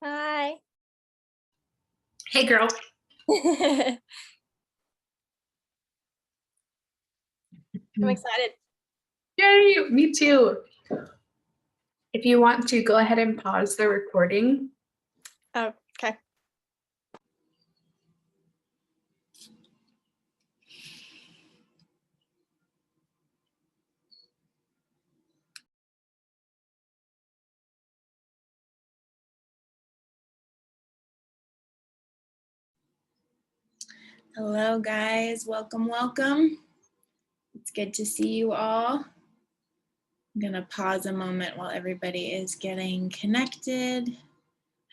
Hi. Hey, girl. I'm excited. Yay, me too. If you want to, go ahead and pause the recording. Oh, okay. Hello, guys. Welcome, welcome. It's good to see you all. I'm going to pause a moment while everybody is getting connected.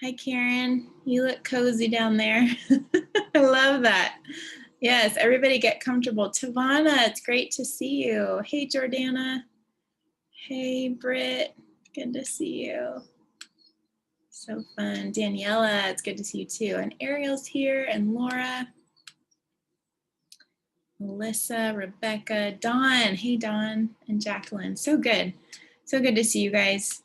Hi, Karen. You look cozy down there. I love that. Yes, everybody get comfortable. Tavana, it's great to see you. Hey, Jordana. Hey, Britt. Good to see you. So fun. Daniela, it's good to see you too. And Ariel's here, and Laura. Melissa, Rebecca, Dawn. Hey, Dawn and Jacqueline. So good. So good to see you guys.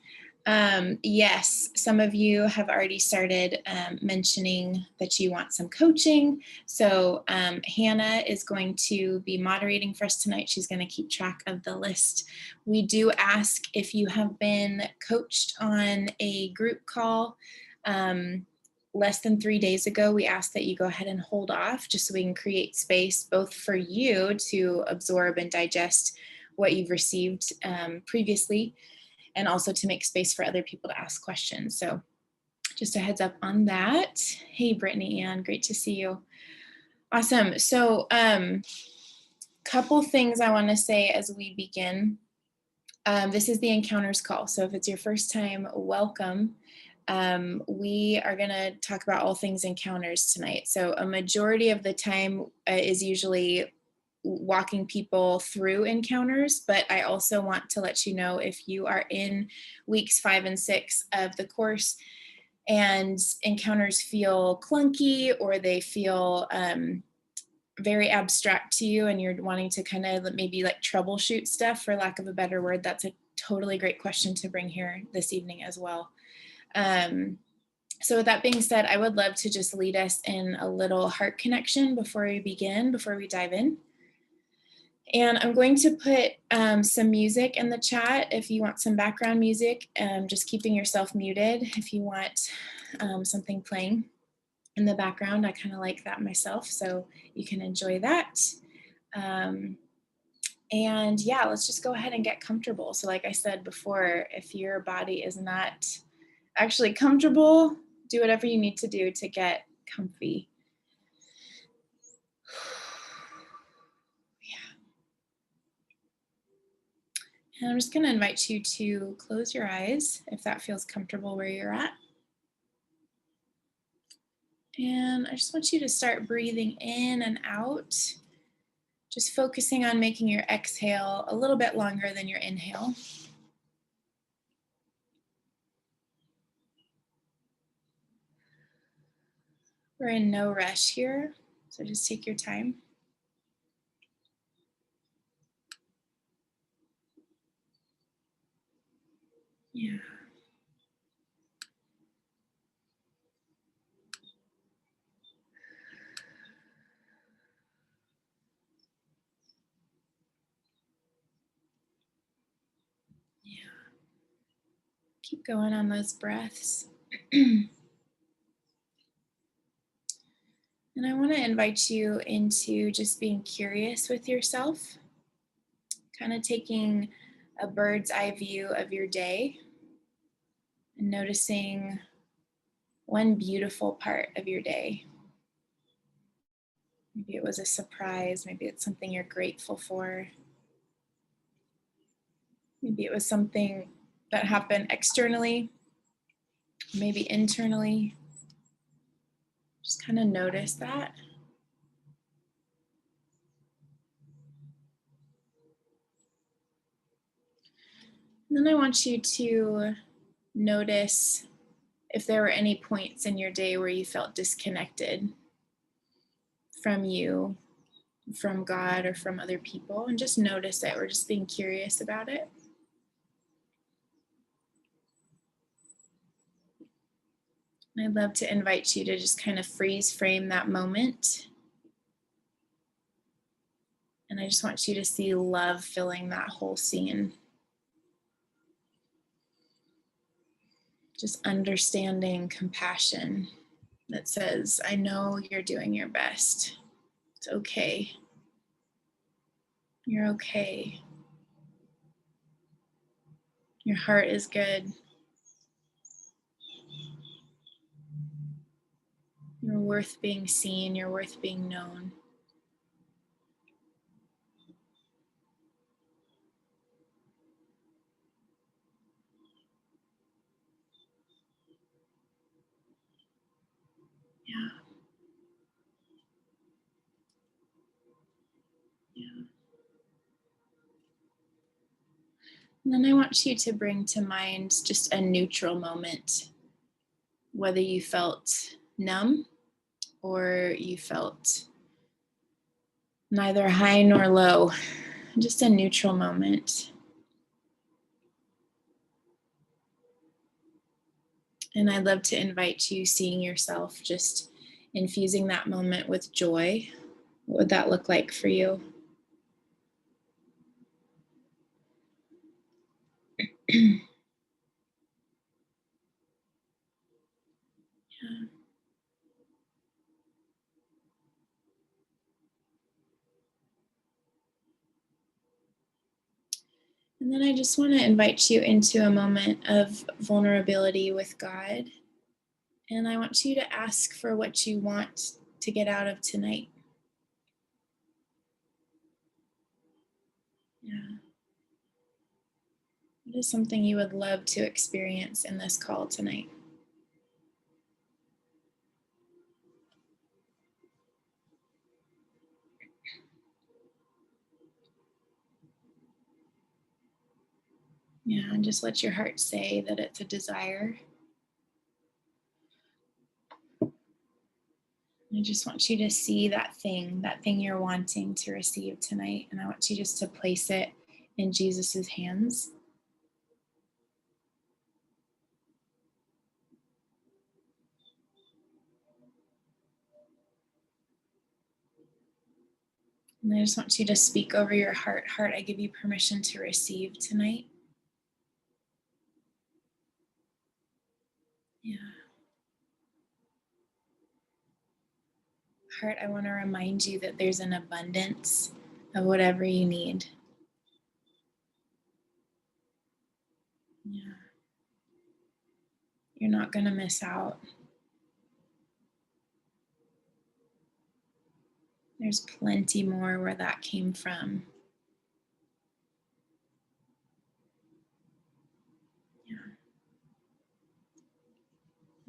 Yes, some of you have already started mentioning that you want some coaching. So Hannah is going to be moderating for us tonight. She's going to keep track of the list. We do ask if you have been coached on a group call less than 3 days ago, we asked that you go ahead and hold off just so we can create space both for you to absorb and digest what you've received previously, and also to make space for other people to ask questions. So just a heads up on that. Hey, Brittany Ann, great to see you. Awesome. So couple things I want to say as we begin. This is the Encounters call. So if it's your first time, welcome. We are going to talk about all things encounters tonight. So a majority of the time is usually walking people through encounters, but I also want to let you know if you are in weeks 5 and 6 of the course and encounters feel clunky or they feel very abstract to you and you're wanting to kind of maybe like troubleshoot stuff, for lack of a better word, that's a totally great question to bring here this evening as well. So with that being said, I would love to just lead us in a little heart connection before we begin, before we dive in. And I'm going to put some music in the chat if you want some background music, just keeping yourself muted if you want something playing in the background. I kind of like that myself, so you can enjoy that. And yeah, let's just go ahead and get comfortable. So like I said before, if your body is not actually comfortable, do whatever you need to do to get comfy. Yeah. And I'm just going to invite you to close your eyes if that feels comfortable where you're at. And I just want you to start breathing in and out, just focusing on making your exhale a little bit longer than your inhale. We're in no rush here, so just take your time. Yeah. Yeah. Keep going on those breaths. And I want to invite you into just being curious with yourself, kind of taking a bird's eye view of your day and noticing one beautiful part of your day. Maybe it was a surprise, maybe it's something you're grateful for. Maybe it was something that happened externally, maybe internally. Just kind of notice that. And then I want you to notice if there were any points in your day where you felt disconnected from you, from God, or from other people, and just notice it. We're just being curious about it. I'd love to invite you to just kind of freeze frame that moment. And I just want you to see love filling that whole scene. Just understanding compassion that says, I know you're doing your best. It's okay. You're okay. Your heart is good. You're worth being seen. You're worth being known. Yeah. Yeah. And then I want you to bring to mind just a neutral moment, whether you felt numb or you felt neither high nor low, just a neutral moment. And I'd love to invite you seeing yourself just infusing that moment with joy. What would that look like for you? Yeah. And then I just want to invite you into a moment of vulnerability with God. And I want you to ask for what you want to get out of tonight. Yeah. What is something you would love to experience in this call tonight? Yeah, and just let your heart say that it's a desire. I just want you to see that thing you're wanting to receive tonight. And I want you just to place it in Jesus's hands. And I just want you to speak over your heart. Heart, I give you permission to receive tonight. Yeah. Heart, I want to remind you that there's an abundance of whatever you need. Yeah. You're not going to miss out. There's plenty more where that came from. Yeah.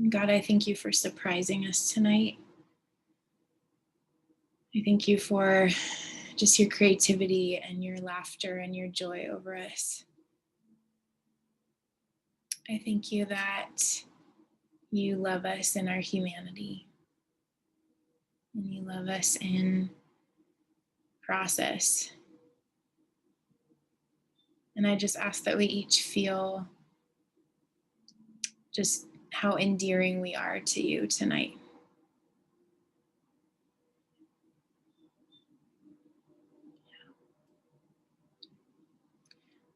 And God, I thank you for surprising us tonight. I thank you for just your creativity and your laughter and your joy over us. I thank you that you love us in our humanity and you love us in process. And I just ask that we each feel just how endearing we are to you tonight.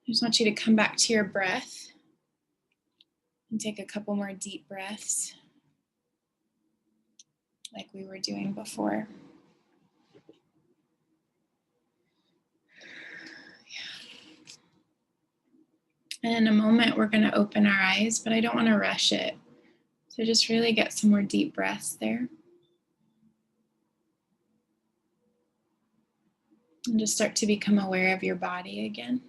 I just want you to come back to your breath and take a couple more deep breaths like we were doing before. And in a moment, we're going to open our eyes, but I don't want to rush it. So just really get some more deep breaths there. And just start to become aware of your body again.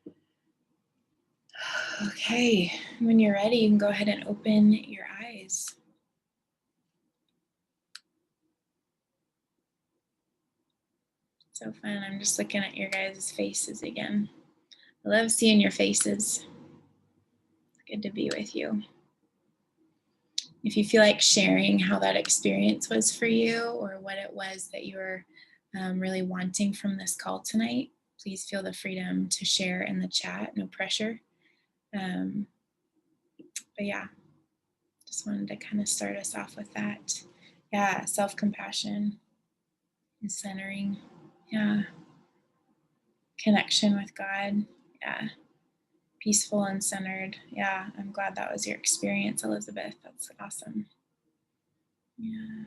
Yeah. Okay, when you're ready, you can go ahead and open your eyes. So fun. I'm just looking at your guys' faces again. I love seeing your faces. It's good to be with you. If you feel like sharing how that experience was for you or what it was that you were really wanting from this call tonight, please feel the freedom to share in the chat, no pressure. But yeah, just wanted to kind of start us off with that. Yeah, self-compassion and centering. Yeah, connection with God. Yeah, peaceful and centered. Yeah, I'm glad that was your experience, Elizabeth. That's awesome. Yeah.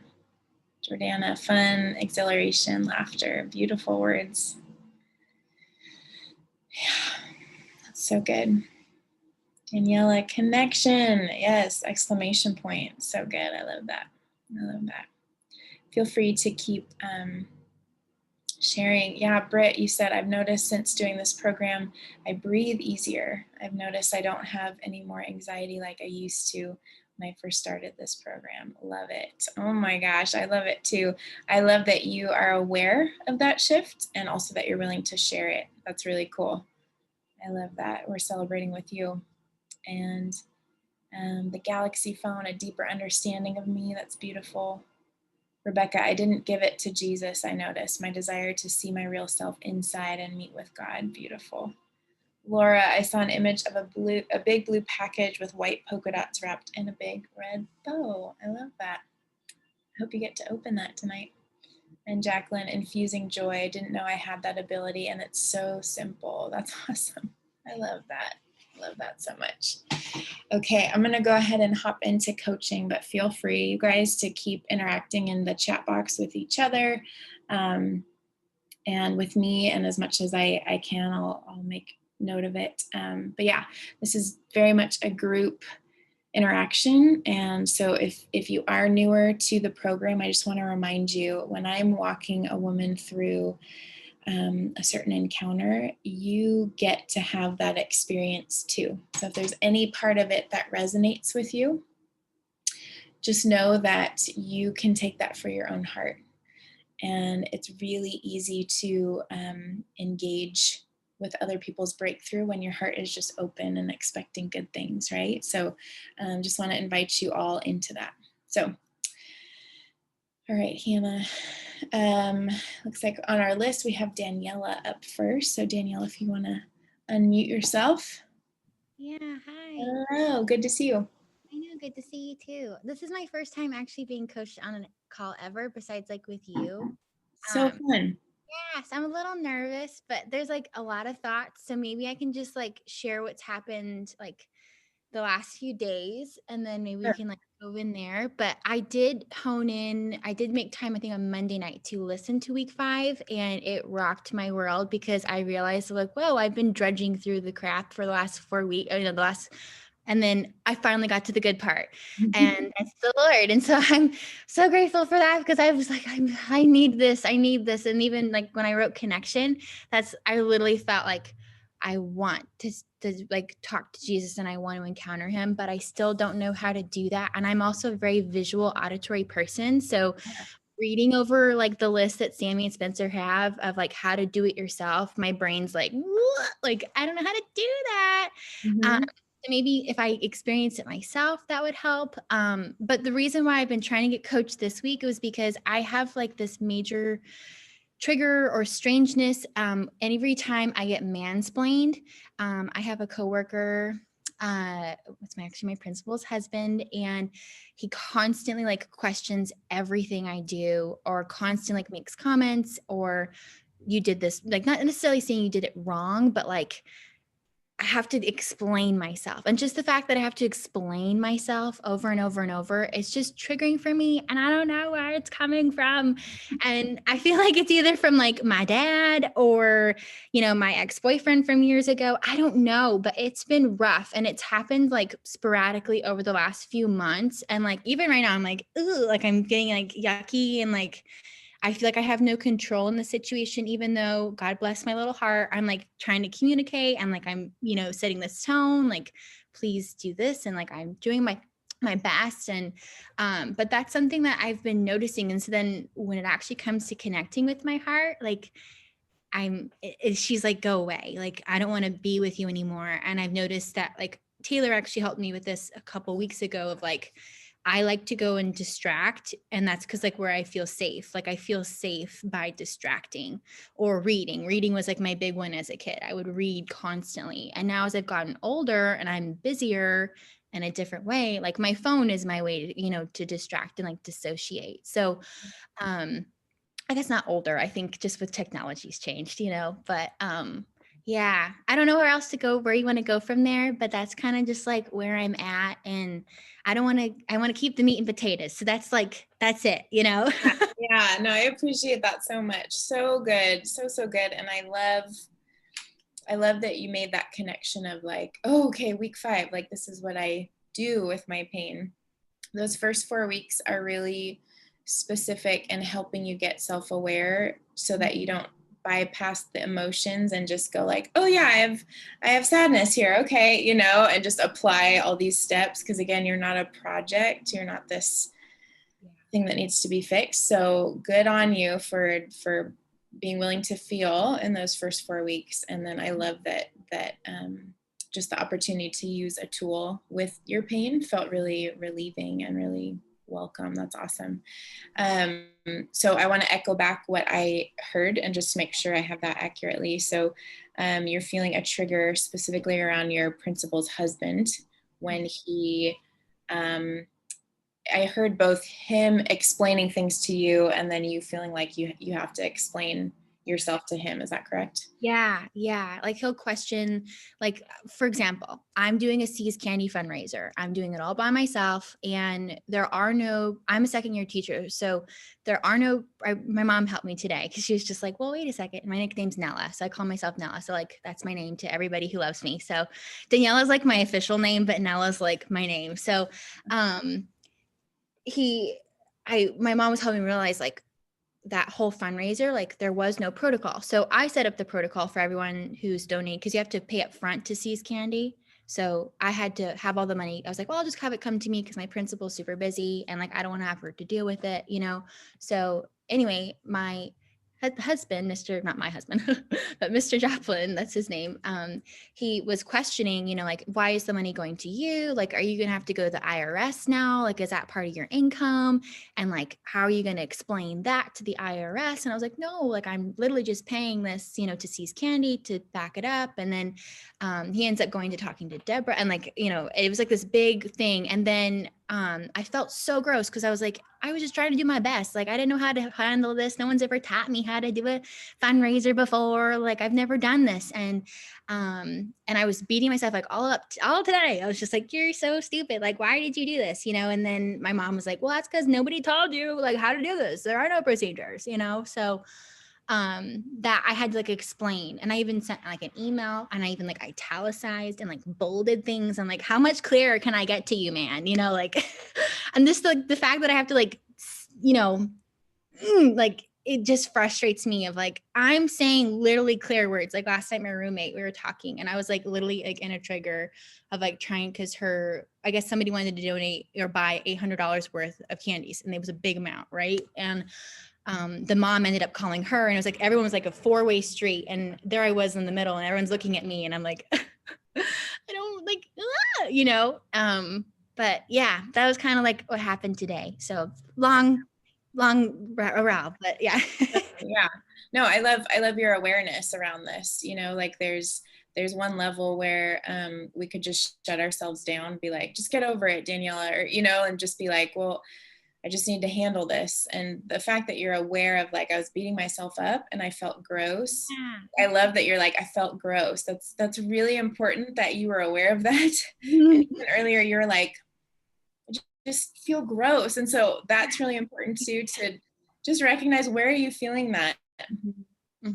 Jordana, fun, exhilaration, laughter, beautiful words. Yeah, that's so good. Daniela, connection. Yes, exclamation point. So good. I love that. I love that. Feel free to keep sharing. Yeah, Britt, you said, I've noticed since doing this program, I breathe easier. I've noticed I don't have any more anxiety like I used to when I first started this program. Love it. Oh my gosh, I love it too. I love that you are aware of that shift and also that you're willing to share it. That's really cool. I love that. We're celebrating with you. And the Galaxy phone, a deeper understanding of me. That's beautiful. Rebecca, I didn't give it to Jesus, I noticed. My desire to see my real self inside and meet with God. Beautiful. Laura, I saw an image of a big blue package with white polka dots wrapped in a big red bow. I love that. I hope you get to open that tonight. And Jacqueline, infusing joy. I didn't know I had that ability, and it's so simple. That's awesome. I love that. Love that so much. Okay, I'm gonna go ahead and hop into coaching, but feel free, you guys, to keep interacting in the chat box with each other and with me, and as much as I can, I'll make note of it. But yeah, this is very much a group interaction. And so if you are newer to the program, I just wanna remind you, when I'm walking a woman through a certain encounter, you get to have that experience too. So if there's any part of it that resonates with you, just know that you can take that for your own heart. And it's really easy to engage with other people's breakthrough when your heart is just open and expecting good things, right? So just want to invite you all into that. So, all right, Hannah. Looks like on our list we have Daniela up first. So Daniela, if you want to unmute yourself. Yeah, hi. Hello, good to see you. I know, good to see you too. This is my first time actually being coached on a call ever, besides like with you. So fun. Yes, I'm a little nervous, but there's like a lot of thoughts. So maybe I can just like share what's happened like the last few days, and then maybe we Sure. can like go in there. But I did hone in, I did make time, I think on Monday night, to listen to week 5, and it rocked my world because I realized like, whoa, I've been drudging through the crap for the last 4 weeks, and then I finally got to the good part, and that's the Lord. And so I'm so grateful for that, because I was like, I need this. And even like when I wrote connection, I literally felt like I want to like talk to Jesus and I want to encounter him, but I still don't know how to do that. And I'm also a very visual auditory person. So reading over like the list that Sammy and Spencer have of like how to do it yourself, my brain's like, what? Like, I don't know how to do that. So maybe if I experience it myself, that would help. But the reason why I've been trying to get coached this week was because I have like this major trigger or strangeness. And every time I get mansplained, I have a coworker, it's actually my principal's husband, and he constantly like questions everything I do, or constantly like makes comments, or you did this, like not necessarily saying you did it wrong, but like I have to explain myself. And just the fact that I have to explain myself over and over and over, it's just triggering for me. And I don't know where it's coming from. And I feel like it's either from like my dad or, my ex-boyfriend from years ago. I don't know, but it's been rough, and it's happened like sporadically over the last few months. And like, even right now, I'm like, ooh, like I'm getting like yucky, and like, I feel like I have no control in the situation, even though God bless my little heart, I'm like trying to communicate, and like I'm, setting this tone, like, please do this. And like, I'm doing my best. And, but that's something that I've been noticing. And so then when it actually comes to connecting with my heart, like she's like, go away. Like, I don't want to be with you anymore. And I've noticed that like Taylor actually helped me with this a couple weeks ago of like, I like to go and distract, and that's because like where I feel safe. Like I feel safe by distracting or reading. Reading was like my big one as a kid. I would read constantly. And now as I've gotten older and I'm busier in a different way, like my phone is my way to, to distract and like dissociate. So I guess not older. I think just with technology's changed, but yeah, I don't know where else to go, where you want to go from there, but that's kind of just like where I'm at. And I want to keep the meat and potatoes. So that's it. Yeah, no, I appreciate that so much. So good. So good. And I love that you made that connection of like, oh, okay, week 5, like this is what I do with my pain. Those first 4 weeks are really specific and helping you get self-aware so that you don't bypass the emotions and just go like, oh yeah, I have sadness here. Okay. And just apply all these steps. Cause again, you're not a project. You're not this thing that needs to be fixed. So good on you for being willing to feel in those first 4 weeks. And then I love that just the opportunity to use a tool with your pain felt really relieving and really welcome. That's awesome. So I want to echo back what I heard and just make sure I have that accurately. So you're feeling a trigger specifically around your principal's husband when he, I heard both him explaining things to you and then you feeling like you have to explain yourself to him. Is that correct? Yeah. Like he'll question, like, for example, I'm doing a See's Candy fundraiser. I'm doing it all by myself. And I'm a second year teacher. So my mom helped me today because she was just like, well, wait a second. My nickname's Nella. So I call myself Nella. So like, that's my name to everybody who loves me. So Daniela's like my official name, but Nella's like my name. So, my mom was helping me realize like, that whole fundraiser, like there was no protocol. So I set up the protocol for everyone who's donating because you have to pay up front to See's Candy. So I had to have all the money. I was like, well, I'll just have it come to me because my principal's super busy and like I don't want to have her to deal with it, So anyway, my husband, not my husband, but Mr. Joplin, that's his name. He was questioning, like, why is the money going to you? Like, are you going to have to go to the IRS now? Like, is that part of your income? And like, how are you going to explain that to the IRS? And I was like, no, like, I'm literally just paying this, to See's Candy to back it up. And then he ends up going to talking to Deborah and like, it was like this big thing. And then I felt so gross because I was like, I was just trying to do my best. Like, I didn't know how to handle this. No one's ever taught me how to do a fundraiser before. Like, I've never done this. And I was beating myself like all today. I was just like, you're so stupid. Like, why did you do this? And then my mom was like, well, that's because nobody told you like how to do this. There are no procedures, so that I had to like explain. And I even sent like an email and I even like italicized and like bolded things. And like, how much clearer can I get to you, man? Like, and this, like the fact that I have to like, like, it just frustrates me of like, I'm saying literally clear words. Like last night, my roommate, we were talking and I was like literally like in a trigger of like trying, cause I guess somebody wanted to donate or buy $800 worth of candies and it was a big amount. Right. And the mom ended up calling her and it was like, everyone was like a 4-way street. And there I was in the middle and everyone's looking at me and I'm like, I don't like, but yeah, that was kind of like what happened today. So long row, but yeah. Yeah, no, I love your awareness around this, like there's one level where we could just shut ourselves down, be like, just get over it, Daniela, or, and just be like, well, I just need to handle this. And the fact that you're aware of like, I was beating myself up and I felt gross. Yeah. I love that you're like, I felt gross. That's really important that you were aware of that. And even earlier, you were like, I just feel gross. And so that's really important too, to just recognize where are you feeling that. Mm-hmm.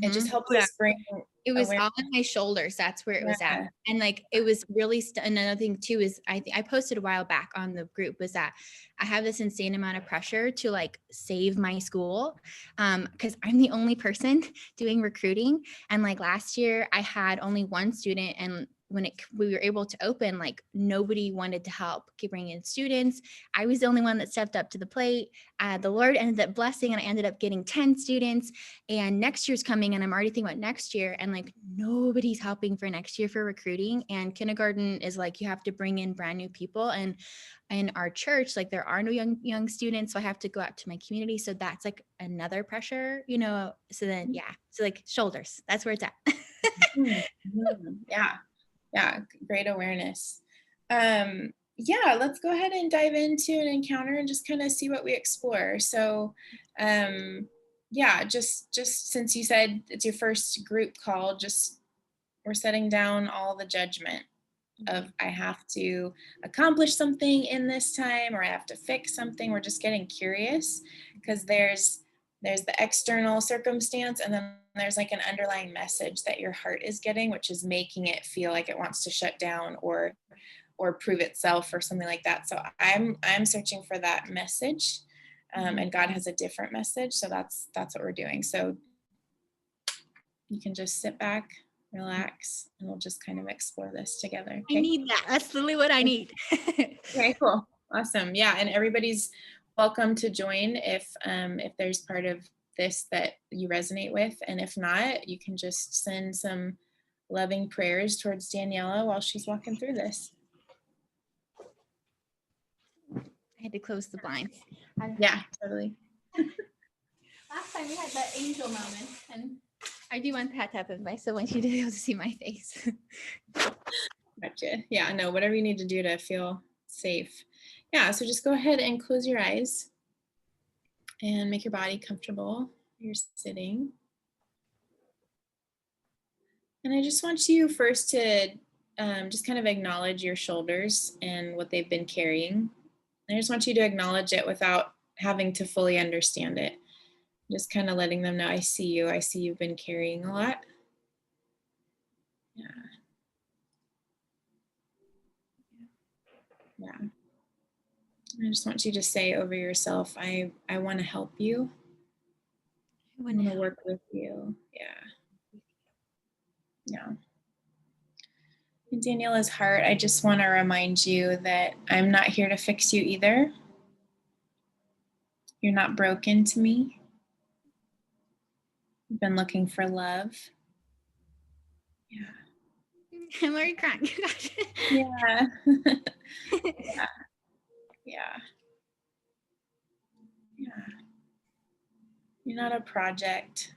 It just helps us bring it was awareness. On my shoulders. That's where it was at. And like, it was really, another thing too, is I posted a while back on the group was that I have this insane amount of pressure to like save my school. Cause I'm the only person doing recruiting. And like last year I had only one student and we were able to open, like nobody wanted to help bring in students. I was the only one that stepped up to the plate. The Lord ended up blessing, and I ended up getting 10 students. And next year's coming, and I'm already thinking about next year, and like nobody's helping for next year for recruiting. And kindergarten is like you have to bring in brand new people, and in our church, like there are no young students, so I have to go out to my community. So that's like another pressure, so then so like shoulders, that's where it's at. Yeah, great awareness. Let's go ahead and dive into an encounter and just kind of see what we explore. So just since you said it's your first group call, just we're setting down all the judgment of I have to accomplish something in this time, or I have to fix something. We're just getting curious, because there's the external circumstance, and then there's like an underlying message that your heart is getting, which is making it feel like it wants to shut down or prove itself or something like that. So I'm searching for that message, and God has a different message. So that's what we're doing. So you can just sit back, relax, and we'll just kind of explore this together. I need that. That's literally what I need. Okay, cool. Awesome. Yeah. And everybody's welcome to join if there's part of this that you resonate with. And if not, you can just send some loving prayers towards Daniela while she's walking through this. I had to close the blinds. Yeah, totally. Last time we had that angel moment, and I do want that to happen, but I still want you to be able to see my face. Gotcha. Yeah, no, whatever you need to do to feel safe. Yeah, so just go ahead and close your eyes and make your body comfortable. You're sitting. And I just want you first to just kind of acknowledge your shoulders and what they've been carrying. I just want you to acknowledge it without having to fully understand it. Just kind of letting them know, I see you. I see you've been carrying a lot. Yeah. Yeah. I just want you to say over yourself, I want to help you. I want to work with you. Yeah. Yeah. In Daniela's heart, I just want to remind you that I'm not here to fix you either. You're not broken to me. You've been looking for love. Yeah. I'm already crying. Yeah. Yeah. Yeah. Yeah. You're not a project.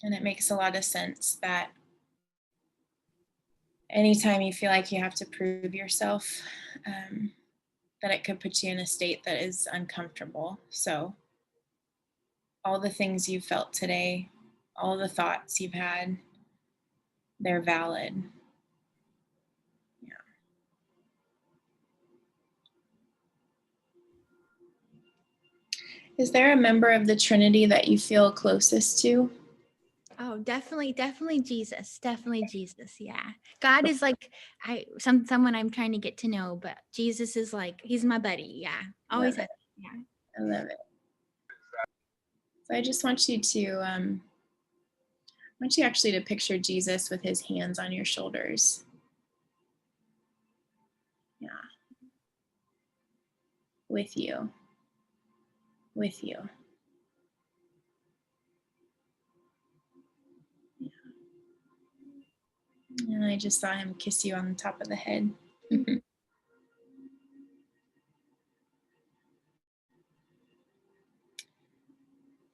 And it makes a lot of sense that anytime you feel like you have to prove yourself, that it could put you in a state that is uncomfortable. So all the things you've felt today, all the thoughts you've had, they're valid. Yeah. Is there a member of the Trinity that you feel closest to? Oh, definitely Jesus. Definitely Jesus. Yeah. God is like someone I'm trying to get to know, but Jesus is like, he's my buddy. Yeah. Always has. Yeah. I love it. So I just want you to actually to picture Jesus with his hands on your shoulders. Yeah. With you. With you. Yeah. And I just saw him kiss you on the top of the head.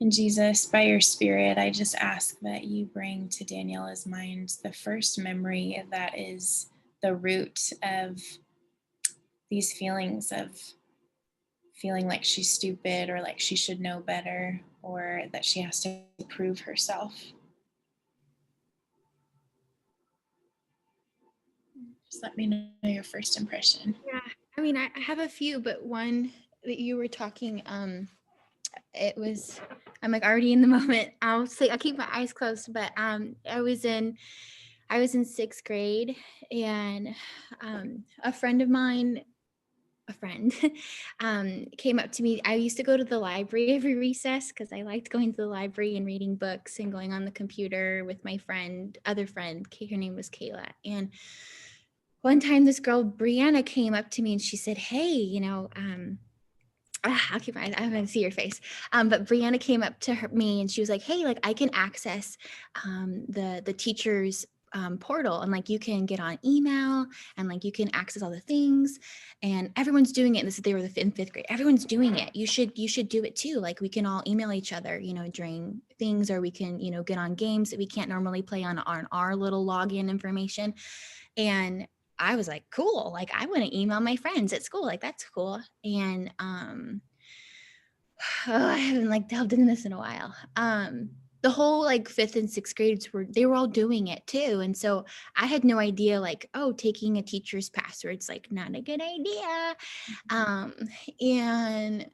And Jesus, by your Spirit, I just ask that you bring to Daniela's mind the first memory that is the root of these feelings of feeling like she's stupid or like she should know better or that she has to prove herself. Just let me know your first impression. Yeah. I mean, I have a few, but one that you were talking, it was, I'm like already in the moment. I'll keep my eyes closed, but I was in 6th grade, and a friend of mine a friend came up to me. I used to go to the library every recess because I liked going to the library and reading books and going on the computer with my other friend. Her name was Kayla. And one time this girl, Brianna, came up to me and she said, hey, I'll keep my eyes, I'm gonna see your face. But Brianna came up to me and she was like, hey, like I can access the teacher's portal, and like you can get on email and like you can access all the things, and everyone's doing it. They were in fifth grade. Everyone's doing it. You should do it too. Like we can all email each other, during things, or we can, get on games that we can't normally play on our little login information. And I was like, cool. Like I want to email my friends at school. Like that's cool. And I haven't like delved into this in a while. The whole like fifth and sixth grades they were all doing it too. And so I had no idea like, oh, taking a teacher's password's like not a good idea. And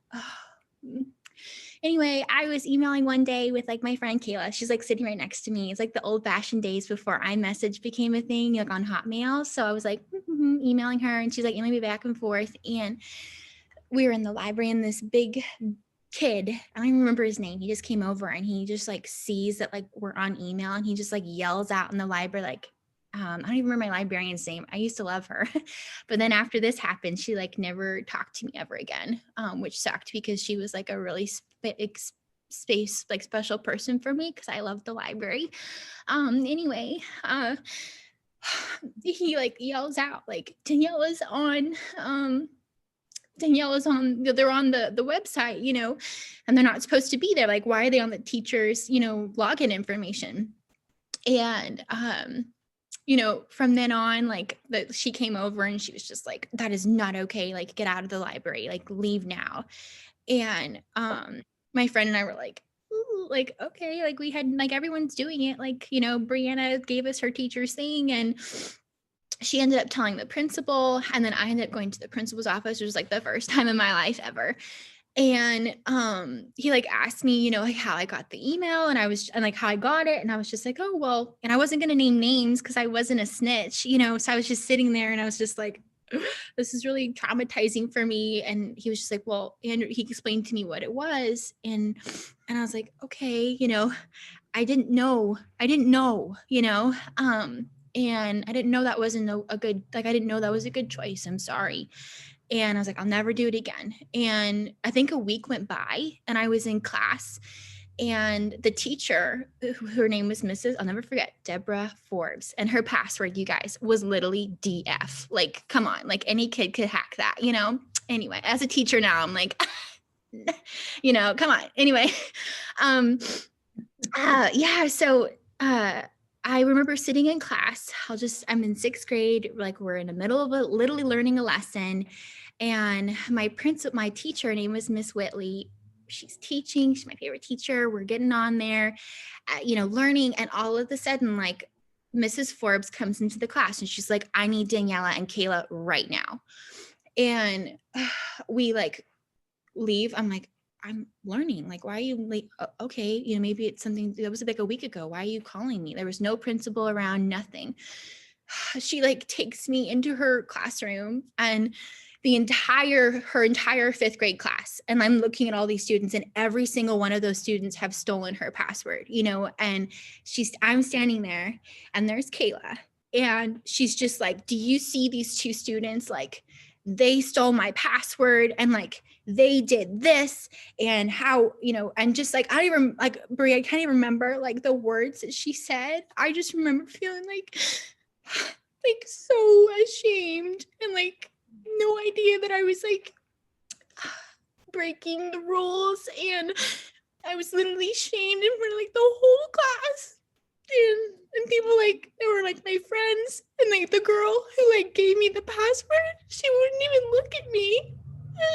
anyway, I was emailing one day with like my friend Kayla. She's like sitting right next to me. It's like the old fashioned days before iMessage became a thing, like on Hotmail. So I was like emailing her, and she's like emailing me back and forth. And we were in the library, and this big kid, I don't even remember his name. He just came over and he just like sees that like we're on email, and he just like yells out in the library, like, I don't even remember my librarian's name. I used to love her. But then after this happened, she like never talked to me ever again, which sucked because she was like a really space like special person for me because I loved the library. Anyway, he like yells out like Danielle is on they're on the website, and they're not supposed to be there. Like, why are they on the teacher's, login information? And, from then on, like she came over and she was just like, that is not okay. Like, get out of the library, like leave now. And, my friend and I were like, ooh, like, okay, like we had, like, everyone's doing it. Like, Brianna gave us her teacher's thing, and she ended up telling the principal, and then I ended up going to the principal's office, which was like the first time in my life ever. And he like asked me, like how I got the email, and like how I got it. And I was just like, oh, well, and I wasn't going to name names because I wasn't a snitch, so I was just sitting there and I was just like, this is really traumatizing for me. And he was just like, well, Andrew, he explained to me what it was. And I was like, okay, I didn't know, and I didn't know that wasn't a good, like, I didn't know that was a good choice. I'm sorry. And I was like, I'll never do it again. And I think a week went by and I was in class, and the teacher, her name was I'll never forget, Deborah Forbes. And her password, you guys, was literally DF. Like, come on, like any kid could hack that, Anyway, as a teacher now, I'm like, come on. Anyway, yeah. So, I remember sitting in class. I'm in sixth grade, like we're in the middle of literally learning a lesson. And my teacher, her name was Miss Whitley. She's teaching. She's my favorite teacher. We're getting on there, learning. And all of a sudden, like Mrs. Forbes comes into the class and she's like, I need Daniela and Kayla right now. And we like leave. I'm like, I'm learning. Like, why are you late? Okay, maybe it's something that was like a week ago. Why are you calling me? There was no principal around, nothing. She like takes me into her classroom, and her entire fifth grade class. And I'm looking at all these students, and every single one of those students have stolen her password, and I'm standing there, and there's Kayla, and she's just like, do you see these two students? Like, they stole my password, and like they did this, and how, and just like, I don't even, like, Brie, I can't even remember like the words that she said. I just remember feeling like so ashamed, and like no idea that I was like breaking the rules, and I was literally shamed in front of like the whole class. And people like, they were like my friends, and like the girl who like gave me the password, she wouldn't even look at me.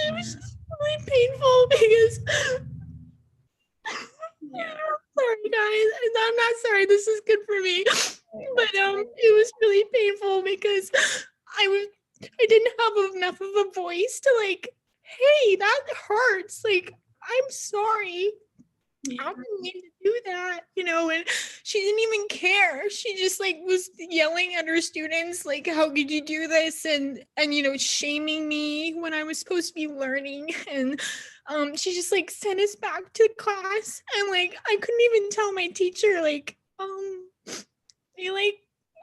And it was just really painful because sorry guys, I'm not sorry, this is good for me. But it was really painful because I didn't have enough of a voice to like, hey, that hurts. Like, I'm sorry. I didn't mean to do that, and she didn't even care. She just like was yelling at her students, like, how could you do this? And shaming me when I was supposed to be learning. And she just like sent us back to class. And like I couldn't even tell my teacher, like,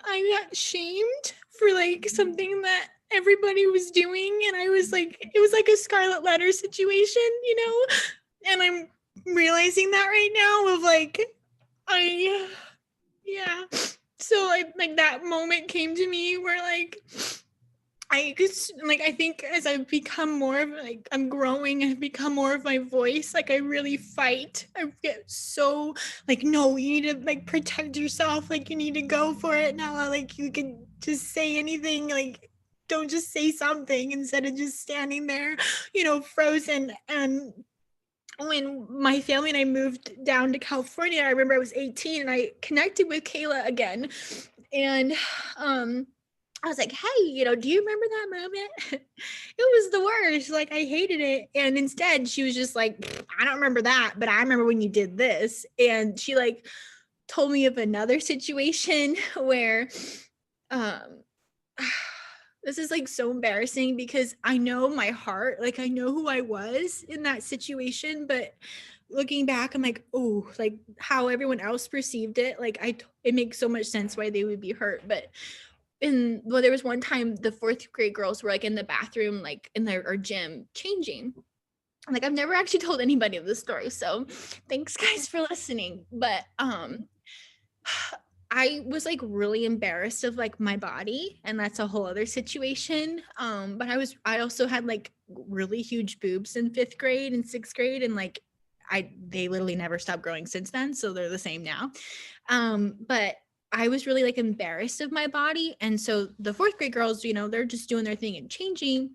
I got shamed for like something that everybody was doing. And I was like, it was like a Scarlet Letter situation, and I'm realizing that right now of like, yeah. So like that moment came to me where like, I think as I've become more of like, I'm growing, I've become more of my voice. Like I really fight. I get so like, no, you need to like protect yourself. Like you need to go for it now. Like you can just say anything. Like don't just say something instead of just standing there, frozen. And when my family and I moved down to California, I remember I was 18 and I connected with Kayla again. And I was like, hey, do you remember that moment? It was the worst. Like, I hated it. And instead, she was just like, I don't remember that, but I remember when you did this. And she like told me of another situation where this is like so embarrassing because I know my heart, like I know who I was in that situation, but looking back, I'm like, oh, like how everyone else perceived it. Like it makes so much sense why they would be hurt. But there was one time the 4th grade girls were like in the bathroom, like in our gym changing. Like I've never actually told anybody of this story. So thanks guys for listening. But I was like really embarrassed of like my body, and that's a whole other situation. But I also had like really huge boobs in 5th grade and 6th grade, and like they literally never stopped growing since then, so they're the same now. But I was really like embarrassed of my body, and so the 4th grade girls, they're just doing their thing and changing,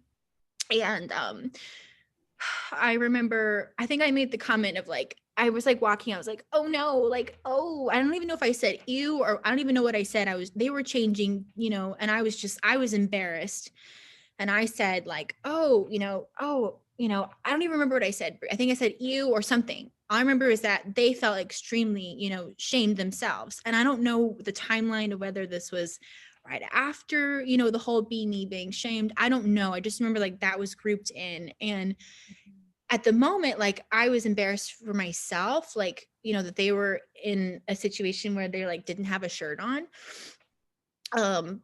and I remember I think I made the comment of like, I was like walking, I was like, oh no, like, oh, I don't even know if I said ew, or I don't even know what I said. They were changing, and I was embarrassed. And I said like, oh, I don't even remember what I said. I think I said ew or something. All I remember is that they felt extremely, shamed themselves. And I don't know the timeline of whether this was right after, the whole being shamed. I don't know. I just remember like that was grouped in. And at the moment, like I was embarrassed for myself, like, that they were in a situation where they like didn't have a shirt on.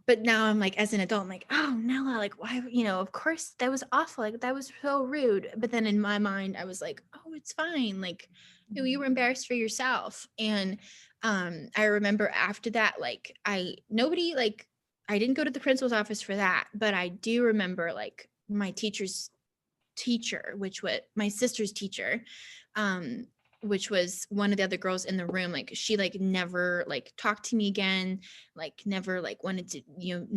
But now I'm like, as an adult, I'm like, oh Nella, like why, of course that was awful. Like that was so rude. But then in my mind, I was like, oh, it's fine. Like, you were embarrassed for yourself. And I remember after that, like I didn't go to the principal's office for that, but I do remember like my teacher's teacher, which was my sister's teacher, which was one of the other girls in the room. Like she like never like talked to me again, like never like wanted to,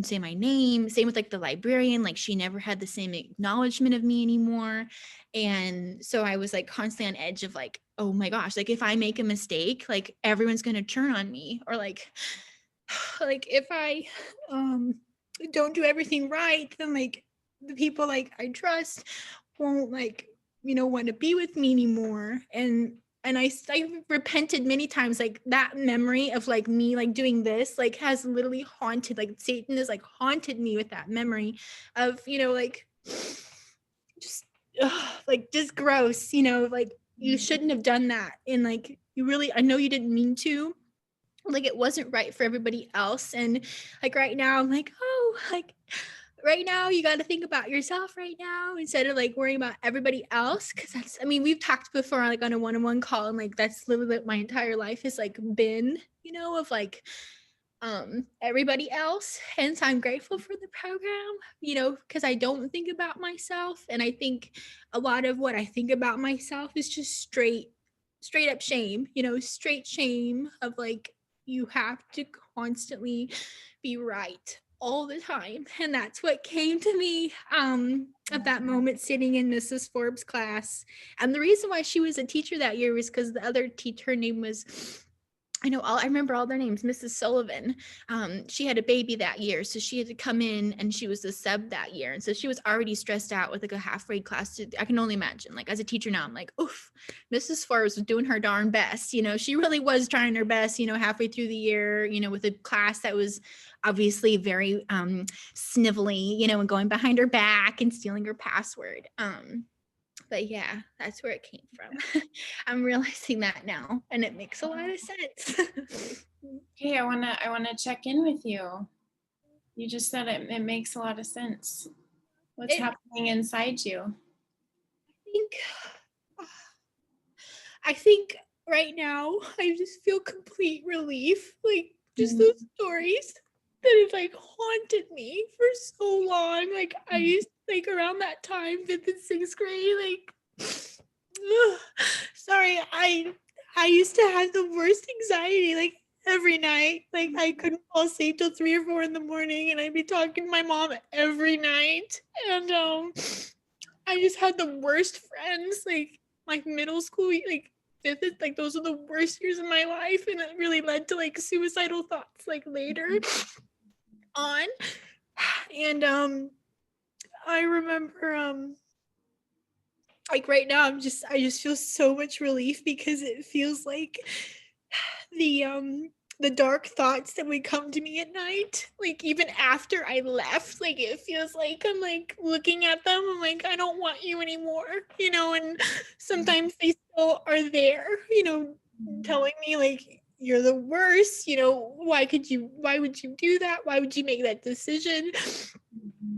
say my name. Same with like the librarian, like she never had the same acknowledgement of me anymore. And so I was like constantly on edge of like, oh my gosh, like if I make a mistake, like everyone's going to turn on me, or like if I don't do everything right, then like the people like I trust won't like, want to be with me anymore. And I repented many times. Like that memory of like me like doing this like has literally haunted, like Satan has like haunted me with that memory of, like just like just gross, like you shouldn't have done that. And like I know you didn't mean to, like it wasn't right for everybody else. And like right now I'm like, oh, like right now you got to think about yourself right now instead of like worrying about everybody else. Because we've talked before like on a one-on-one call, and like that's literally what my entire life has like been, of like everybody else. And so I'm grateful for the program, because I don't think about myself. And I think a lot of what I think about myself is just straight up shame, straight shame of like, you have to constantly be right all the time. And that's what came to me at that moment sitting in Mrs. Forbes' class. And the reason why she was a teacher that year was because the other teacher, her name was I remember all their names. Mrs. Sullivan. She had a baby that year, so she had to come in, and she was the sub that year, and so she was already stressed out with like a half grade class. I can only imagine. Like as a teacher now, I'm like, oof, Mrs. Forrest was doing her darn best. She really was trying her best. Halfway through the year, with a class that was obviously very snivelly, and going behind her back and stealing her password. But yeah, that's where it came from. I'm realizing that now, and it makes a lot of sense. Okay, I wanna check in with you. You just said it makes a lot of sense. What's It- happening inside you? think I think right now I just feel complete relief. Like just Mhm. those stories that have like haunted me for so long. Like I used like around that time, 5th and 6th grade, like sorry, I used to have the worst anxiety like every night. Like I couldn't fall asleep till 3 or 4 in the morning, and I'd be talking to my mom every night. And I just had the worst friends, like middle school, like 5th, like those are the worst years of my life, and it really led to like suicidal thoughts like later on. And I remember like right now I just feel so much relief because it feels like the dark thoughts that would come to me at night, like even after I left, like it feels like I'm like looking at them, I'm like, I don't want you anymore, and sometimes they still are there, telling me like you're the worst, why would you do that, why would you make that decision?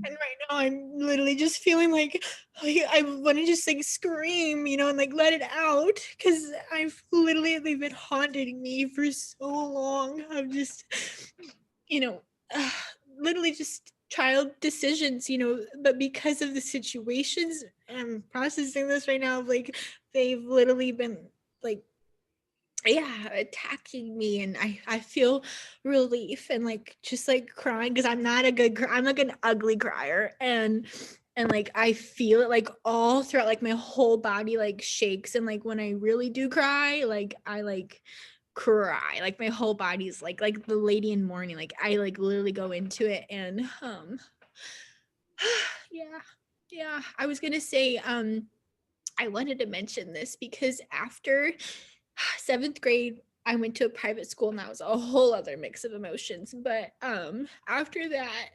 And right now I'm literally just feeling like I want to just like scream, and like let it out, because they've been haunting me for so long. I'm just, you know, uh, literally just child decisions, but because of the situations, I'm processing this right now of like they've literally been like attacking me, and I feel relief and like just like crying because I'm like an ugly crier, and like I feel it like all throughout, like my whole body like shakes, and like when I really do cry, like I like cry, like my whole body's like the lady in mourning, like I like literally go into it. And yeah, I was gonna say I wanted to mention this because after 7th grade, I went to a private school, and that was a whole other mix of emotions. But after that,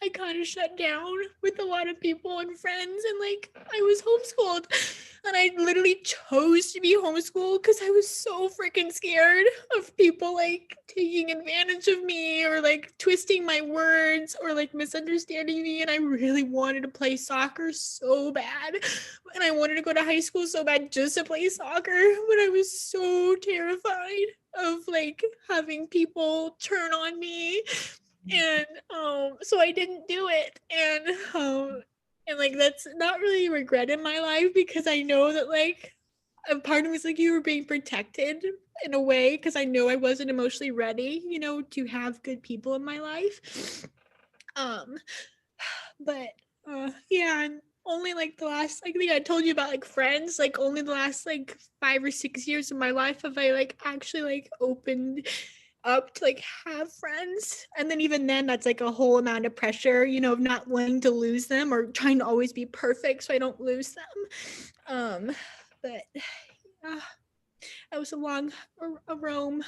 I kind of shut down with a lot of people and friends, and like I was homeschooled, and I literally chose to be homeschooled because I was so freaking scared of people like taking advantage of me or like twisting my words or like misunderstanding me. And I really wanted to play soccer so bad, and I wanted to go to high school so bad just to play soccer, but I was so terrified of like having people turn on me. And so I didn't do it. And like that's not really a regret in my life, because I know that like a part of me is like you were being protected in a way, because I know I wasn't emotionally ready, to have good people in my life. But yeah, and only like the last, I think I told you about like friends, like only the last like 5 or 6 years of my life have I like actually like opened up to like have friends. And then even then that's like a whole amount of pressure, of not wanting to lose them or trying to always be perfect so I don't lose them. But yeah, that was a long a roam.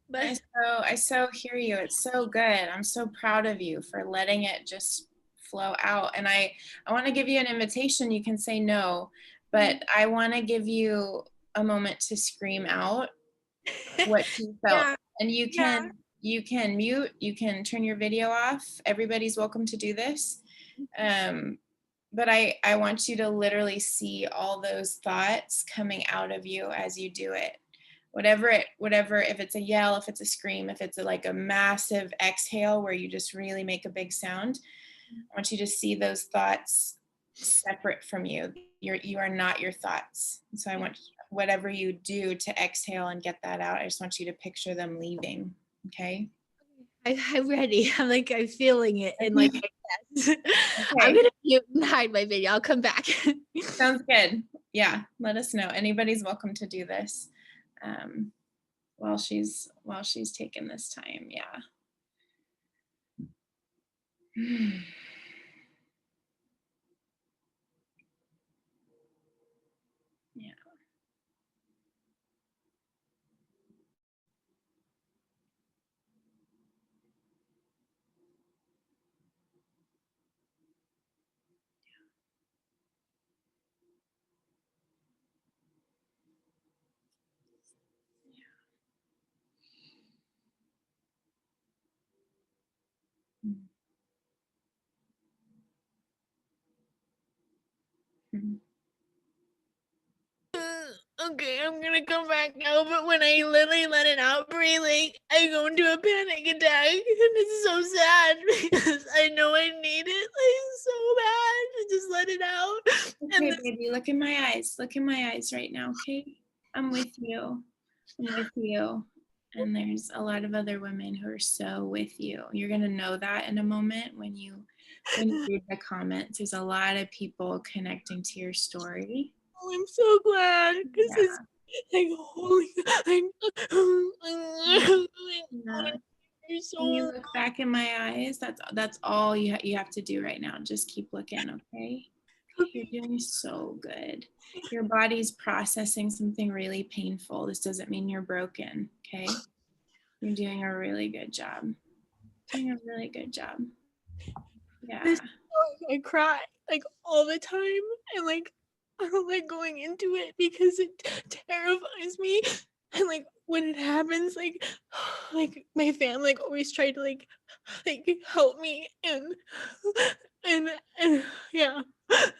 But I so hear you. It's so good. I'm so proud of you for letting it just flow out. And I want to give you an invitation. You can say no, but I want to give you a moment to scream out what you felt. yeah, And you can mute, you can turn your video off. Everybody's welcome to do this. But I want you to literally see all those thoughts coming out of you as you do it. Whatever, if it's a yell, if it's a scream, if it's like a massive exhale where you just really make a big sound, I want you to see those thoughts separate from you. You are not your thoughts. So I want whatever you do to exhale and get that out, I just want you to picture them leaving. Okay. I'm ready. I'm feeling it, and like Okay. I'm gonna mute and hide my video. I'll come back. Sounds good. Yeah, let us know. Anybody's welcome to do this. while she's taking this time. Yeah. Yeah. Mhm. Okay, I'm gonna come back now, but when I literally let it out, Brie, like I go into a panic attack, and it's so sad because I know I need it like so bad to just let it out. And Okay, baby, look in my eyes. Look in my eyes right now, okay? I'm with you. I'm with you. And there's a lot of other women who are so with you. You're gonna know that in a moment when you read the comments. There's a lot of people connecting to your story. oh, I'm so glad because Yeah. it's like holy, Yeah. you're When you so look back in my eyes, that's all you have to do right now. Just keep looking, okay? You're doing so good. Your body's processing something really painful. This doesn't mean you're broken, okay? You're doing a really good job. Doing a really good job. Yeah. This- I cry like all the time, and like I don't like going into it because it terrifies me. And like when it happens, like my family like always try to like help me, and yeah,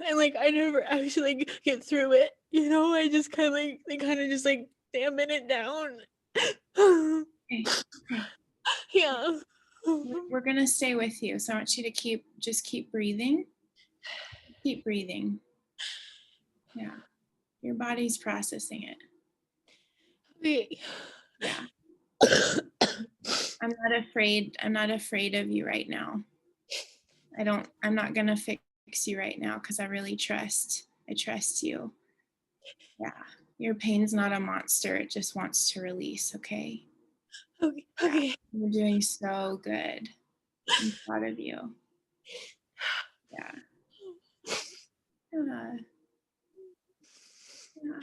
and like I never actually like get through it. You know, I just kind of like they kind of just like dampen it down. Okay. Okay. Yeah. We're gonna stay with you. So I want you to keep breathing. Keep breathing. Yeah. Your body's processing it. Okay. Yeah. I'm not afraid of you right now. I'm not gonna fix you right now because I trust you. Yeah. Your pain's not a monster. It just wants to release, okay? Okay. Okay. You're doing so good. I'm proud of you. Yeah. Yeah. Yeah.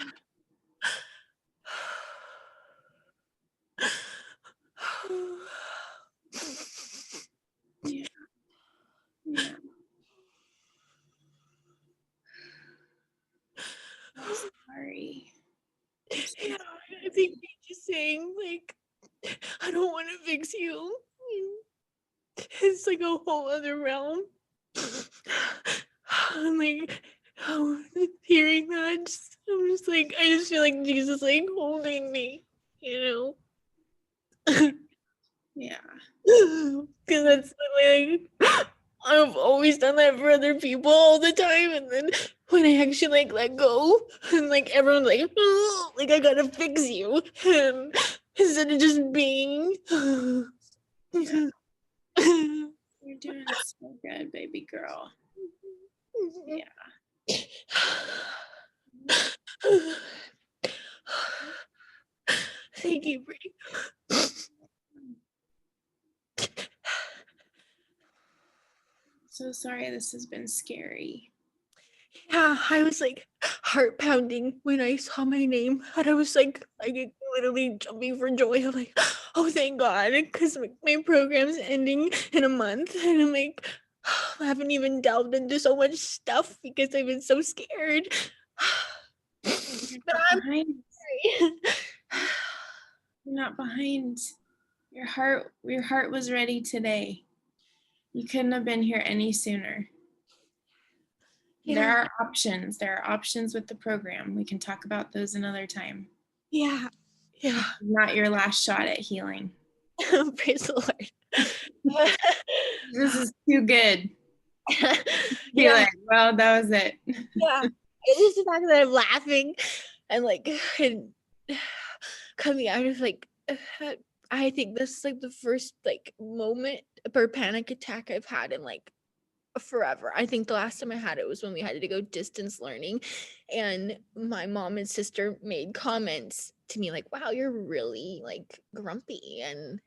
Yeah. Yeah. I'm sorry. I'm so Yeah, I sorry. think me just saying like I don't want to fix you. It's like a whole other realm. I'm like, oh, hearing that, I'm just like, I just feel like Jesus like holding me, you know? Yeah. Because that's like I've always done that for other people all the time, and then when I actually like let go, and like everyone's like, oh, like I gotta fix you, and instead of just being. Yeah. You're doing so good, baby girl. Yeah. Thank you, Brie. So sorry this has been scary. Yeah, I was like heart pounding when I saw my name, and I was like literally jumping for joy. I'm like, oh, thank God, because my program's ending in a month, and I'm like, I haven't even delved into so much stuff because I've been so scared. You're But not I'm behind. sorry. You're not behind. Your heart was ready today. You couldn't have been here any sooner. There Yeah, are options. There are options with the program. We can talk about those another time. yeah, yeah. Not your last shot at healing. Praise the Lord. This is too good. Be Yeah. like, well, that was it. Yeah, it's just the fact that I'm laughing and like and coming out of like I think this is like the first like moment or panic attack I've had in like forever. I think the last time I had it was when we had to go distance learning, and my mom and sister made comments to me like, wow, you're really like grumpy. And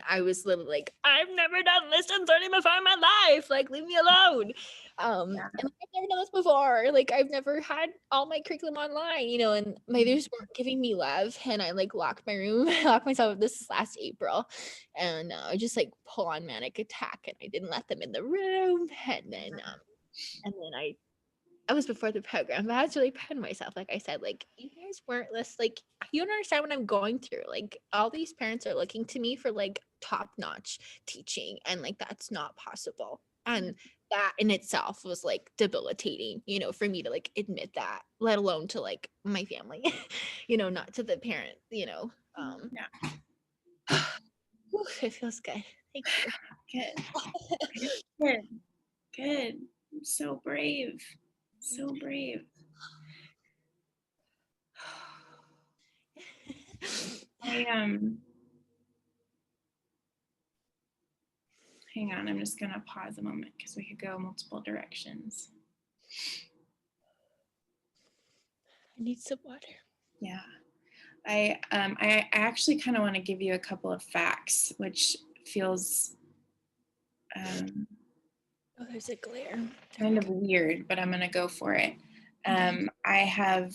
I was literally like, I've never done distance learning before in my life. Like, leave me alone. Yeah. And like, I've never done this before. Like, I've never had all my curriculum online, you know, and my leaders weren't giving me love. And I like locked my room, locked myself. This is last April. And I just like full on manic attack, and I didn't let them in the room. And then I was before the program, but I was really proud of myself. Like I said, like, you guys weren't like, you don't understand what I'm going through. Like, all these parents are looking to me for like top notch teaching, and like that's not possible. And that in itself was like debilitating, you know, for me to like admit that, let alone to like my family, you know, not to the parent, you know. Whew, it feels good. Thank you. Good. Good. Good. So brave. So brave. I hang on, I'm just gonna pause a moment because we could go multiple directions. I need some water. Yeah. I actually kind of want to give you a couple of facts, which feels Oh, there's a glare. kind of weird, but I'm gonna go for it. I have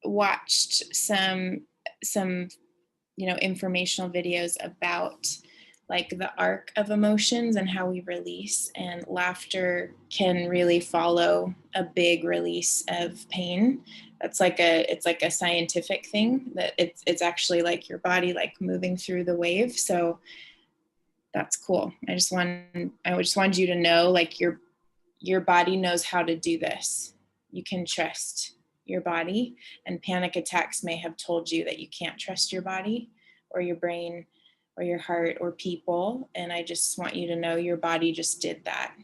watched some informational videos about like the arc of emotions and how we release, and laughter can really follow a big release of pain. That's like it's like a scientific thing, that it's actually like your body like moving through the wave. So that's cool. I just wanted you to know, like, your body knows how to do this. You can trust your body, and panic attacks may have told you that you can't trust your body or your brain or your heart or people. And I just want you to know your body just did that.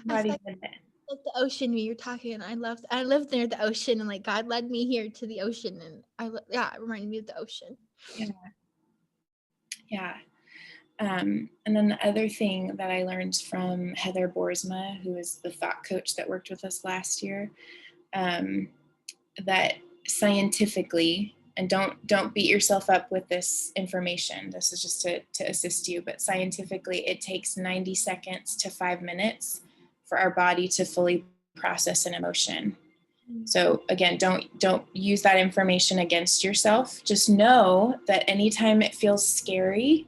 Body did that. Like the ocean when you're talking, and I lived near the ocean, and like God led me here to the ocean, and it reminded me of the ocean. Yeah. And then the other thing that I learned from Heather Boersma, who is the thought coach that worked with us last year, that scientifically, and don't beat yourself up with this information, this is just to assist you, but scientifically it takes 90 seconds to 5 minutes for our body to fully process an emotion. So again, don't use that information against yourself. Just know that anytime it feels scary,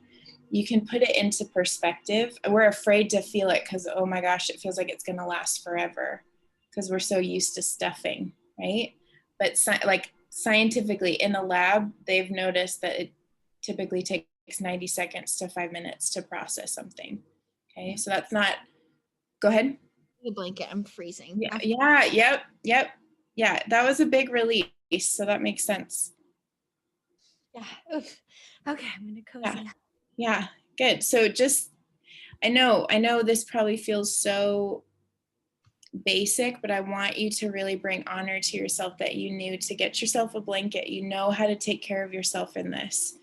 you can put it into perspective. We're afraid to feel it because, oh my gosh, it feels like it's going to last forever because we're so used to stuffing, right? But like scientifically in the lab, they've noticed that it typically takes 90 seconds to 5 minutes to process something. Okay, so that's not, go ahead. The blanket, I'm freezing. Yeah, that was a big release, so that makes sense. Yeah. Oof. Okay, I'm gonna cozy up. Yeah, good. So just, I know this probably feels so basic, but I want you to really bring honor to yourself that you knew to get yourself a blanket. You know how to take care of yourself in this.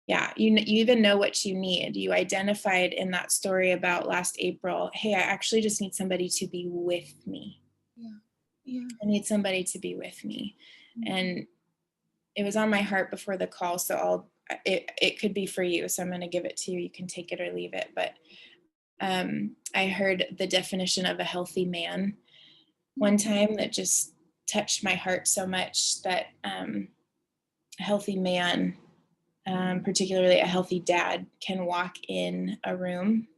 Yeah, you even know what you need. You identified in that story about last April, hey, I actually just need somebody to be with me. Yeah. I need somebody to be with me. And it was on my heart before the call, so it could be for you. So I'm going to give it to you. You can take it or leave it. But I heard the definition of a healthy man one time that just touched my heart so much, that a healthy man, particularly a healthy dad, can walk in a room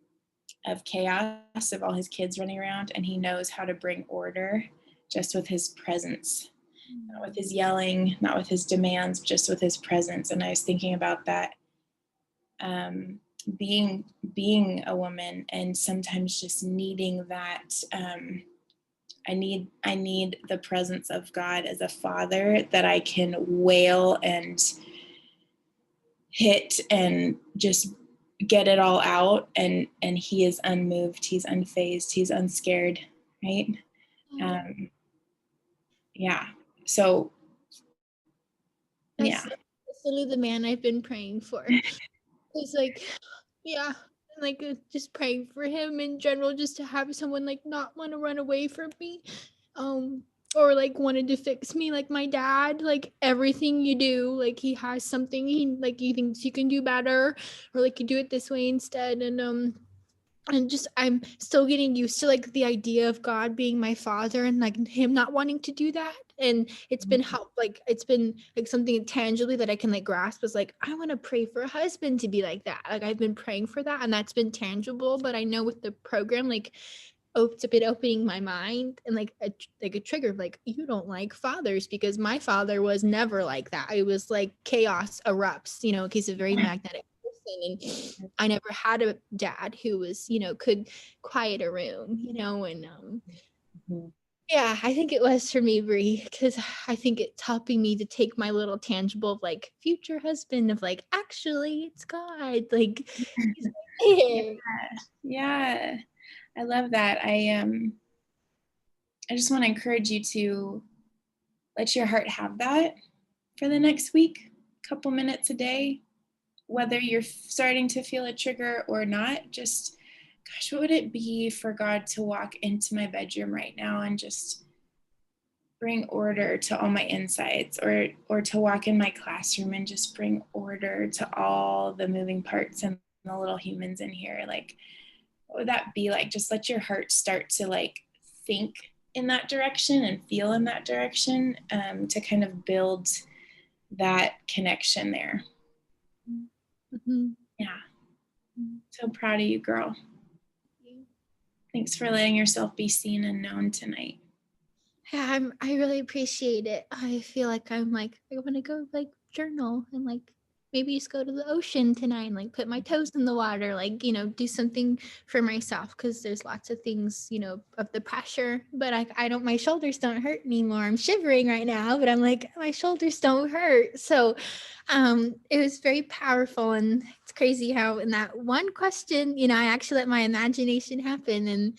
of chaos of all his kids running around, and he knows how to bring order just with his presence, not with his yelling, not with his demands, just with his presence. And I was thinking about that, being a woman, and sometimes just needing that. I need the presence of God as a father that I can wail and hit and just get it all out, and he is unmoved, he's unfazed, he's unscared, right? Yeah. So That's literally the man I've been praying for. It's like, yeah, like just praying for him in general, just to have someone like not want to run away from me. or like wanted to fix me like my dad. Like everything you do, like he has something he thinks you can do better, or like you do it this way instead. And just I'm still getting used to like the idea of God being my father and like him not wanting to do that. And it's been help like it's been like something tangibly that I can like grasp was like I want to pray for a husband to be like that. Like I've been praying for that and that's been tangible. But I know with the program, like it's been opening my mind and like a trigger of like you don't like fathers because my father was never like that. It was like chaos erupts, you know, he's a very magnetic person, and I never had a dad who was, you know, could quiet a room, you know, and Mhm. yeah, I think it was for me, Brie, because I think it's helping me to take my little tangible of like future husband of like actually it's God, like he's right there. Yeah, I love that. I just want to encourage you to let your heart have that for the next week, couple minutes a day, whether you're starting to feel a trigger or not. Just, gosh, what would it be for God to walk into my bedroom right now and just bring order to all my insides, or to walk in my classroom and just bring order to all the moving parts and the little humans in here? Like, what would that be like? Just let your heart start to like think in that direction and feel in that direction, to kind of build that connection there. Mhm. Yeah. So proud of you, girl. Thanks for letting yourself be seen and known tonight. Yeah, I really appreciate it. I feel like I'm like I want to go like journal and like maybe just go to the ocean tonight and like put my toes in the water, like, you know, do something for myself because there's lots of things, you know, of the pressure, but I don't, my shoulders don't hurt anymore. I'm shivering right now, but I'm like my shoulders don't hurt. So it was very powerful, and it's crazy how in that one question, you know, I actually let my imagination happen. And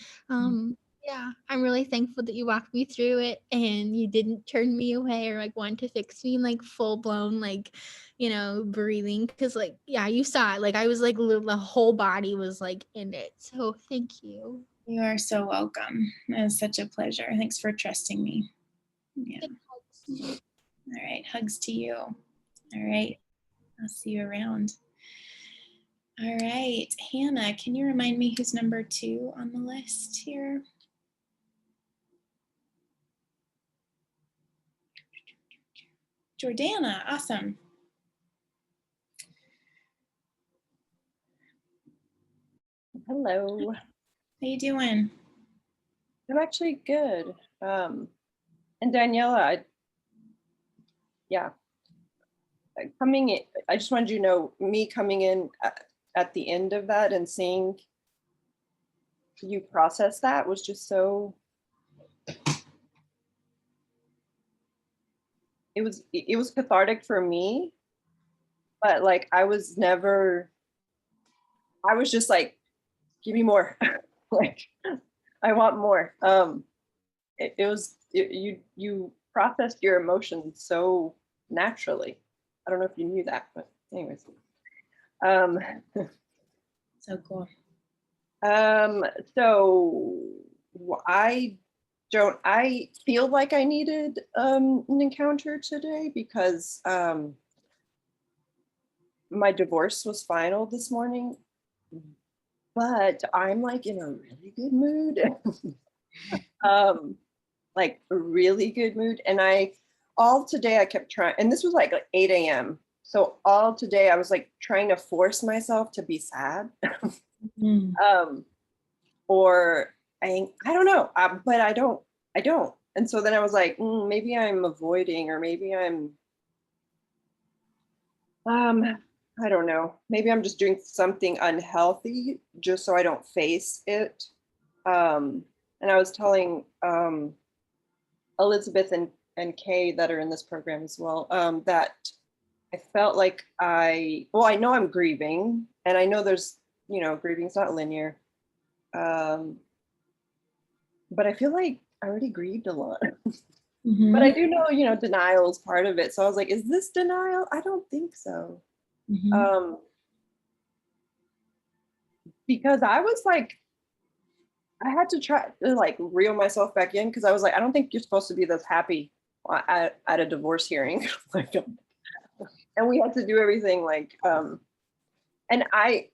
yeah, I'm really thankful that you walked me through it and you didn't turn me away or like want to fix me in like full blown, like, you know, breathing. Cause like, yeah, you saw it. Like I was like, the whole body was like in it. So thank you. You are so welcome. It was such a pleasure. Thanks for trusting me. Yeah. Big hugs. All right. Hugs to you. All right. I'll see you around. All right. Hannah, can you remind me who's number 2 on the list here? Jordana. Awesome. Hello. How you doing? I'm actually good. And Daniela, coming in, I just wanted you to know, me coming in at the end of that and seeing you process that was just so, it was cathartic for me, but like I was just like, give me more. Like I want more. You processed your emotions so naturally. I don't know if you knew that, but anyways. So cool. So I feel like I needed an encounter today because my divorce was final this morning, but I'm like in a really good mood. Like a really good mood. And all today I kept trying, and this was like 8 a.m. So all today I was like trying to force myself to be sad. Or I don't know, but I don't. And so then I was like, maybe I'm avoiding, or maybe I'm, I don't know, maybe I'm just doing something unhealthy just so I don't face it. And I was telling Elizabeth and Kay that are in this program as well, that I felt like I know I'm grieving, and I know there's, grieving's not linear. But I feel like I already grieved a lot. Mm-hmm. But I do know, denial is part of it. So I was like, is this denial? I don't think so. Mm-hmm. Because I was like, I had to try to like reel myself back in because I was like, I don't think you're supposed to be this happy at a divorce hearing. Like, and we had to do everything like, and I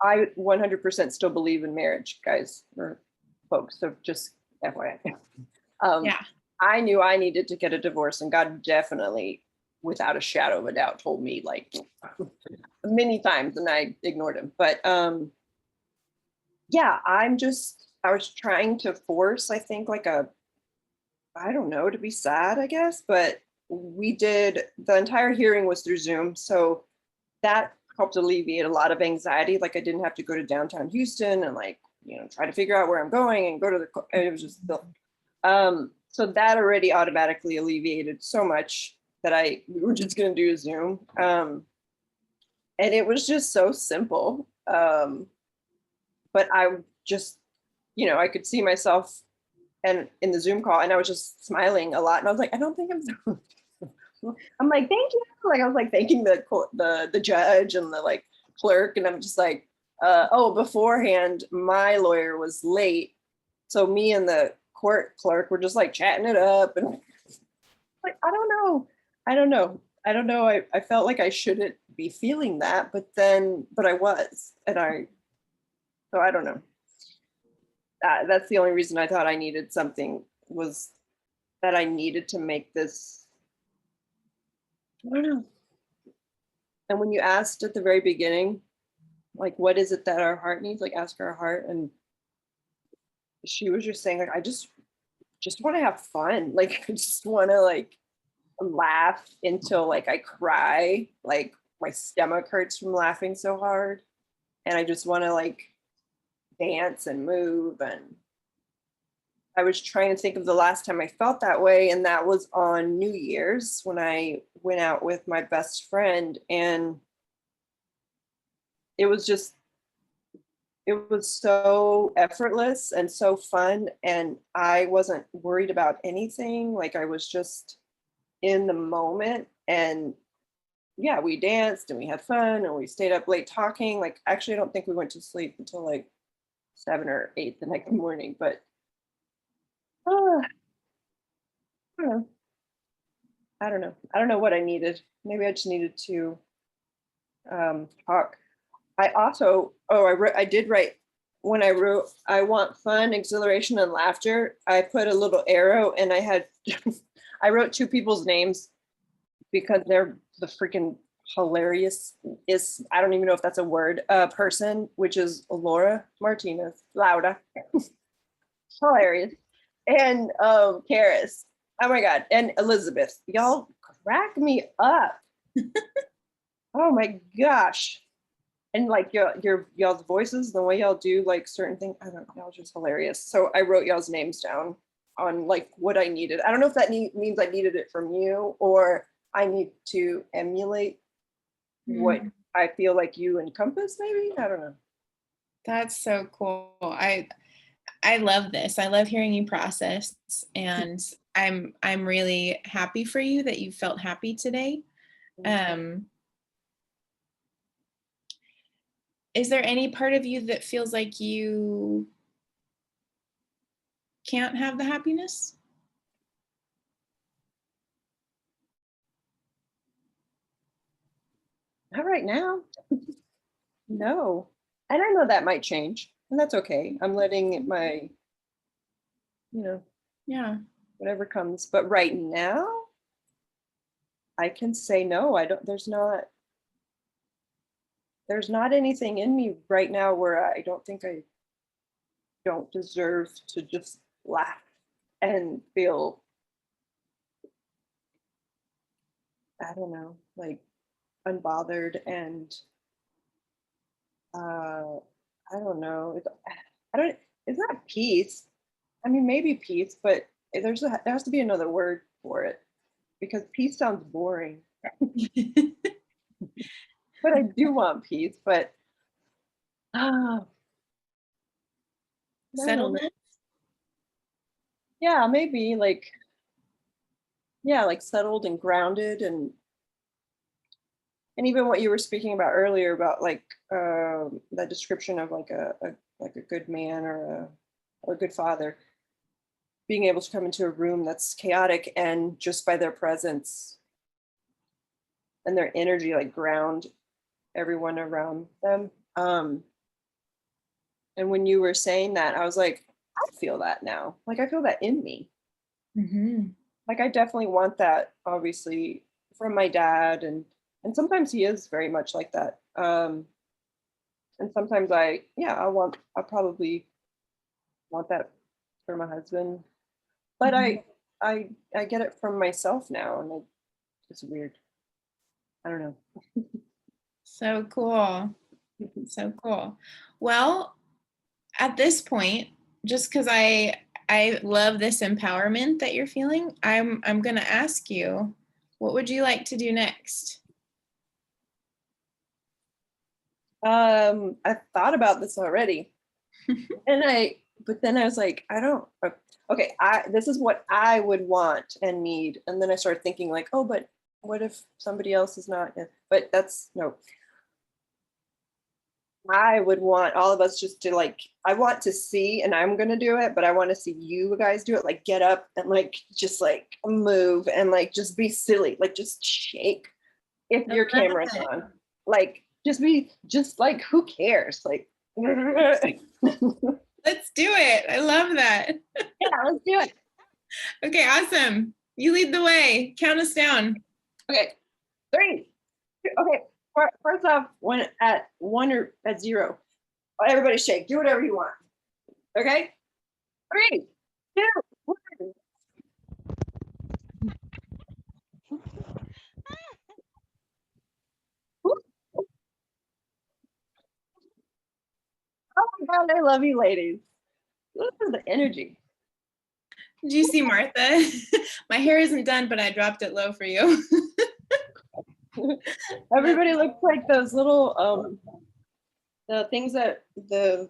100% still believe in marriage, guys or folks. So just FYI. Yeah. I knew I needed to get a divorce, and God definitely, without a shadow of a doubt, told me like many times, and I ignored him. But yeah, I was trying to force, I think, like I don't know, to be sad, I guess. But the entire hearing was through Zoom, so that helped alleviate a lot of anxiety. Like I didn't have to go to downtown Houston and like, try to figure out where I'm going and go to it was just so that already automatically alleviated so much that we were just going to do a Zoom. And it was just so simple. But I just, I could see myself and in the Zoom call, and I was just smiling a lot. And I was like, I don't think I'm like, thank you. Like I was like thanking the judge and the like clerk, and I'm just like, beforehand, my lawyer was late, so me and the court clerk were just like chatting it up, and like I don't know. I felt like I shouldn't be feeling that, but I was, and so I don't know. That's the only reason I thought I needed something, was that I needed to make this. I don't know. And when you asked at the very beginning, like, what is it that our heart needs? Like, ask our heart. And she was just saying, like, I just want to have fun. Like, I just want to like laugh until like I cry. Like my stomach hurts from laughing so hard. And I just want to like dance and move. And I was trying to think of the last time I felt that way, and that was on New Year's when I went out with my best friend, and it was so effortless and so fun, and I wasn't worried about anything. Like I was just in the moment, and yeah, we danced and we had fun and we stayed up late talking. Like actually, I don't think we went to sleep until like 7 or 8 the next morning, but I don't know. I don't know what I needed. Maybe I just needed to talk. I also, I did write, when I wrote, I want fun, exhilaration, and laughter, I put a little arrow, and I wrote 2 people's names because they're the freaking hilarious, I don't even know if that's a word, person, which is Laura Martinez, Lauda, hilarious, and Karis. Oh my God. And Elizabeth, y'all crack me up. Oh my gosh. And like y'all's voices, the way y'all do like certain things, I don't know, y'all just hilarious. So I wrote y'all's names down on like what I needed. I don't know if that means I needed it from you, or I need to emulate what I feel like you encompass, maybe. I don't know. That's so cool. I love this. I love hearing you process, and I'm really happy for you that you felt happy today. Is there any part of you that feels like you can't have the happiness? Not right now. No. And I know that might change, and that's okay. I'm letting my, Yeah. whatever comes. But right now, I can say no. There's not anything in me right now where I don't think I don't deserve to just laugh and feel, I don't know, like unbothered, and I don't know. It's not peace. I mean, maybe peace, but there has to be another word for it, because peace sounds boring. But I do want peace, but Settlement? Yeah, maybe like, yeah, like settled and grounded, and even what you were speaking about earlier about like that description of like a good man, or or a good father, being able to come into a room that's chaotic and just by their presence and their energy, like ground everyone around them. And when you were saying that, I was like, I feel that now. Like I feel that in me. Mhm. Like I definitely want that, obviously, from my dad, and sometimes he is very much like that. And sometimes I probably want that for my husband, but I get it from myself now, and it's weird. I don't know. So cool. So cool. Well, at this point, just because I love this empowerment that you're feeling, I'm gonna ask you, what would you like to do next? I thought about this already, but then I was like, I don't. Okay, this is what I would want and need, and then I started thinking like, oh, but what if somebody else is not? But that's no. I would want all of us just to like, I want to see, and I'm gonna do it, but I want to see you guys do it, like get up and like just like move and like just be silly, like just shake if I your love camera's it. on. Like just like who cares? Like yeah, Let's do it. I love that. let's do it. Okay, awesome. You lead the way. Count us down. Okay. 3. Okay. First off, at 1 or at 0. Everybody shake. Do whatever you want. Okay? 3, 2, 1. Oh my God, I love you ladies. This is the energy. Did you see Martha? My hair isn't done, but I dropped it low for you. Everybody looks like those little the things that they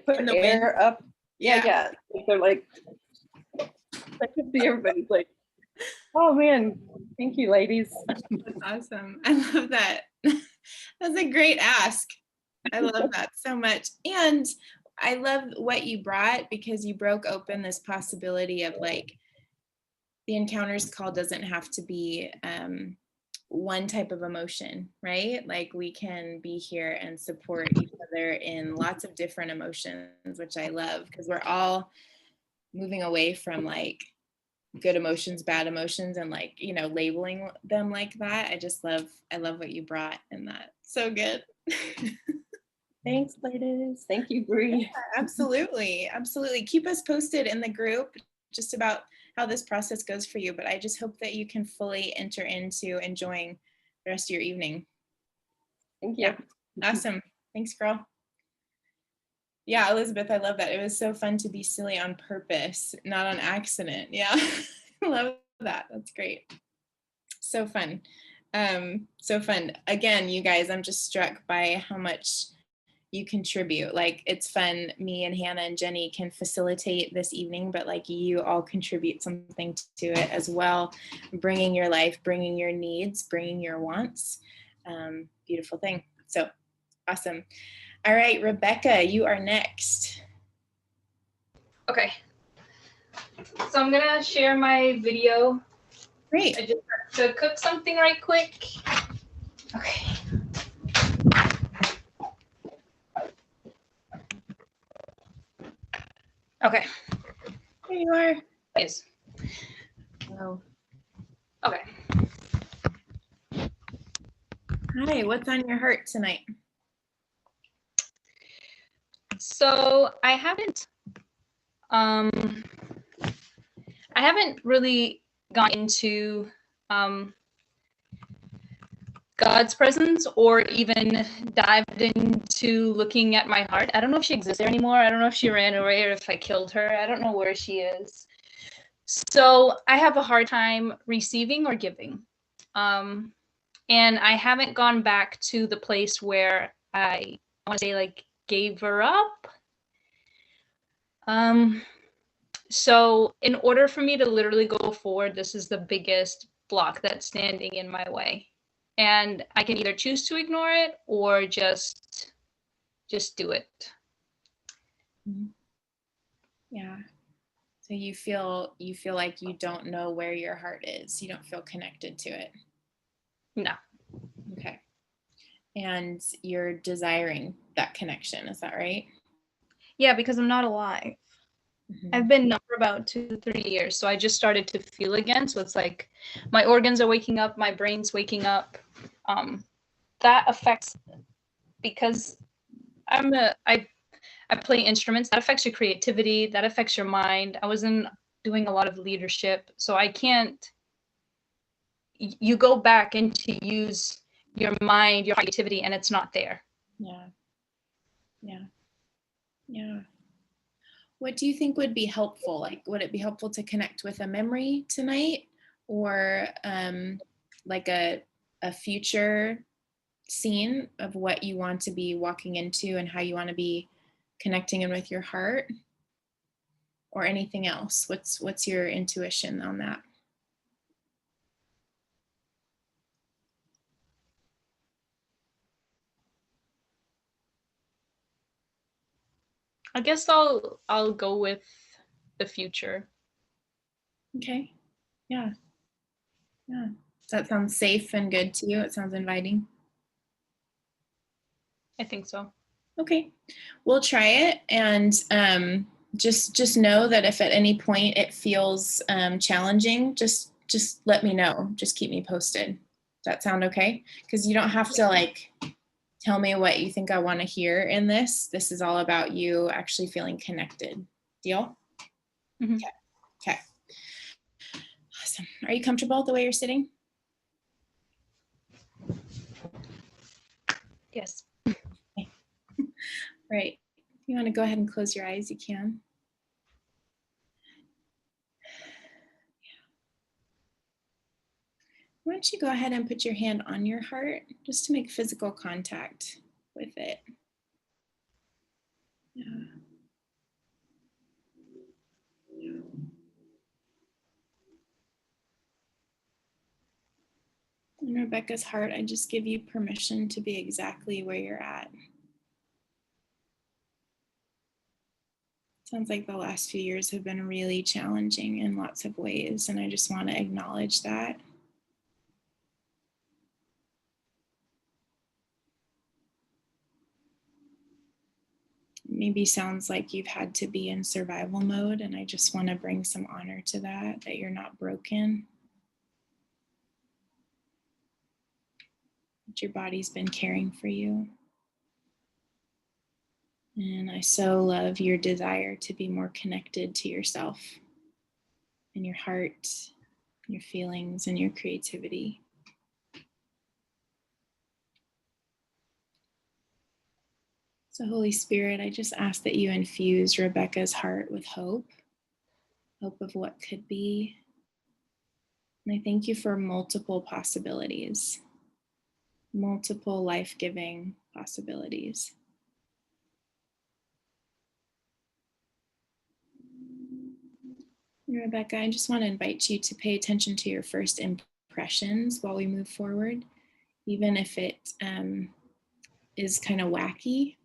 put In the wind. air up. Yeah. They're like, I can see everybody's like, oh man, thank you, ladies. That's awesome. I love that. That's a great ask. I love that so much. And I love what you brought, because you broke open this possibility of like, the encounters call doesn't have to be one type of emotion, right? Like we can be here and support each other in lots of different emotions, which I love, because we're all moving away from like good emotions, bad emotions, and like, you know, labeling them like that. I love what you brought in that. So good. Thanks, ladies. Thank you, Bree. Absolutely. Absolutely. Keep us posted in the group just about how this process goes for you. But I just hope that you can fully enter into enjoying the rest of your evening. Thank you. Yeah. Awesome. Thanks, girl. Yeah, Elizabeth, I love that. It was so fun to be silly on purpose, not on accident. Yeah. I love that. That's great. So fun. So fun. Again, you guys, I'm just struck by how much you contribute. Like it's fun. Me and Hannah and Jenny can facilitate this evening, but like you all contribute something to it as well. Bringing your life, bringing your needs, bringing your wants. Beautiful thing. So awesome. All right, Rebecca, you are next. Okay. So I'm gonna share my video. Great. I just have to cook something right quick. Okay. Okay. There you are. Please. Hello. Okay. Hi, what's on your heart tonight? So I haven't really gone into God's presence or even dived into looking at my heart. I don't know if she exists there anymore. I don't know if she ran away or if I killed her. I don't know where she is. So I have a hard time receiving or giving. And I haven't gone back to the place where I want to say like gave her up. So in order for me to literally go forward, this is the biggest block that's standing in my way. And I can either choose to ignore it or just do it. Yeah. So you feel like you don't know where your heart is. You don't feel connected to it. No. Okay. And you're desiring that connection. Is that right? Yeah, because I'm not alive. Mhm. I've been numb for about 2 to 3 years, so I just started to feel again. So it's like my organs are waking up, my brain's waking up. That affects, because I play instruments. That affects your creativity. That affects your mind. I was doing a lot of leadership, so I can't. You go back into use your mind, your creativity, and it's not there. Yeah. Yeah. Yeah. What do you think would be helpful? Like, would it be helpful to connect with a memory tonight, or like a future scene of what you want to be walking into and how you want to be connecting in with your heart, or anything else? What's your intuition on that? I guess I'll go with the future. Okay. Yeah. Yeah. Does that sound safe and good to you? It sounds inviting. I think so. Okay, we'll try it, and just know that if at any point it feels challenging, just let me know. Just keep me posted. Does that sound okay? Because you don't have to like tell me what you think I want to hear in this. This is all about you actually feeling connected. Deal? Mhm. Okay. Okay. Awesome. Are you comfortable the way you're sitting? Yes. Right. If you want to go ahead and close your eyes, you can. Why don't you go ahead and put your hand on your heart just to make physical contact with it. Yeah. In Rebecca's heart, I just give you permission to be exactly where you're at. Sounds like the last few years have been really challenging in lots of ways, and I just want to acknowledge that. Maybe sounds like you've had to be in survival mode, and I just want to bring some honor to that you're not broken, that your body's been caring for you. And I so love your desire to be more connected to yourself and your heart, your feelings, and your creativity. So, Holy Spirit, I just ask that you infuse Rebecca's heart with hope, hope of what could be. And I thank you for multiple possibilities, multiple life-giving possibilities. Rebecca, I just want to invite you to pay attention to your first impressions while we move forward, even if it is kind of wacky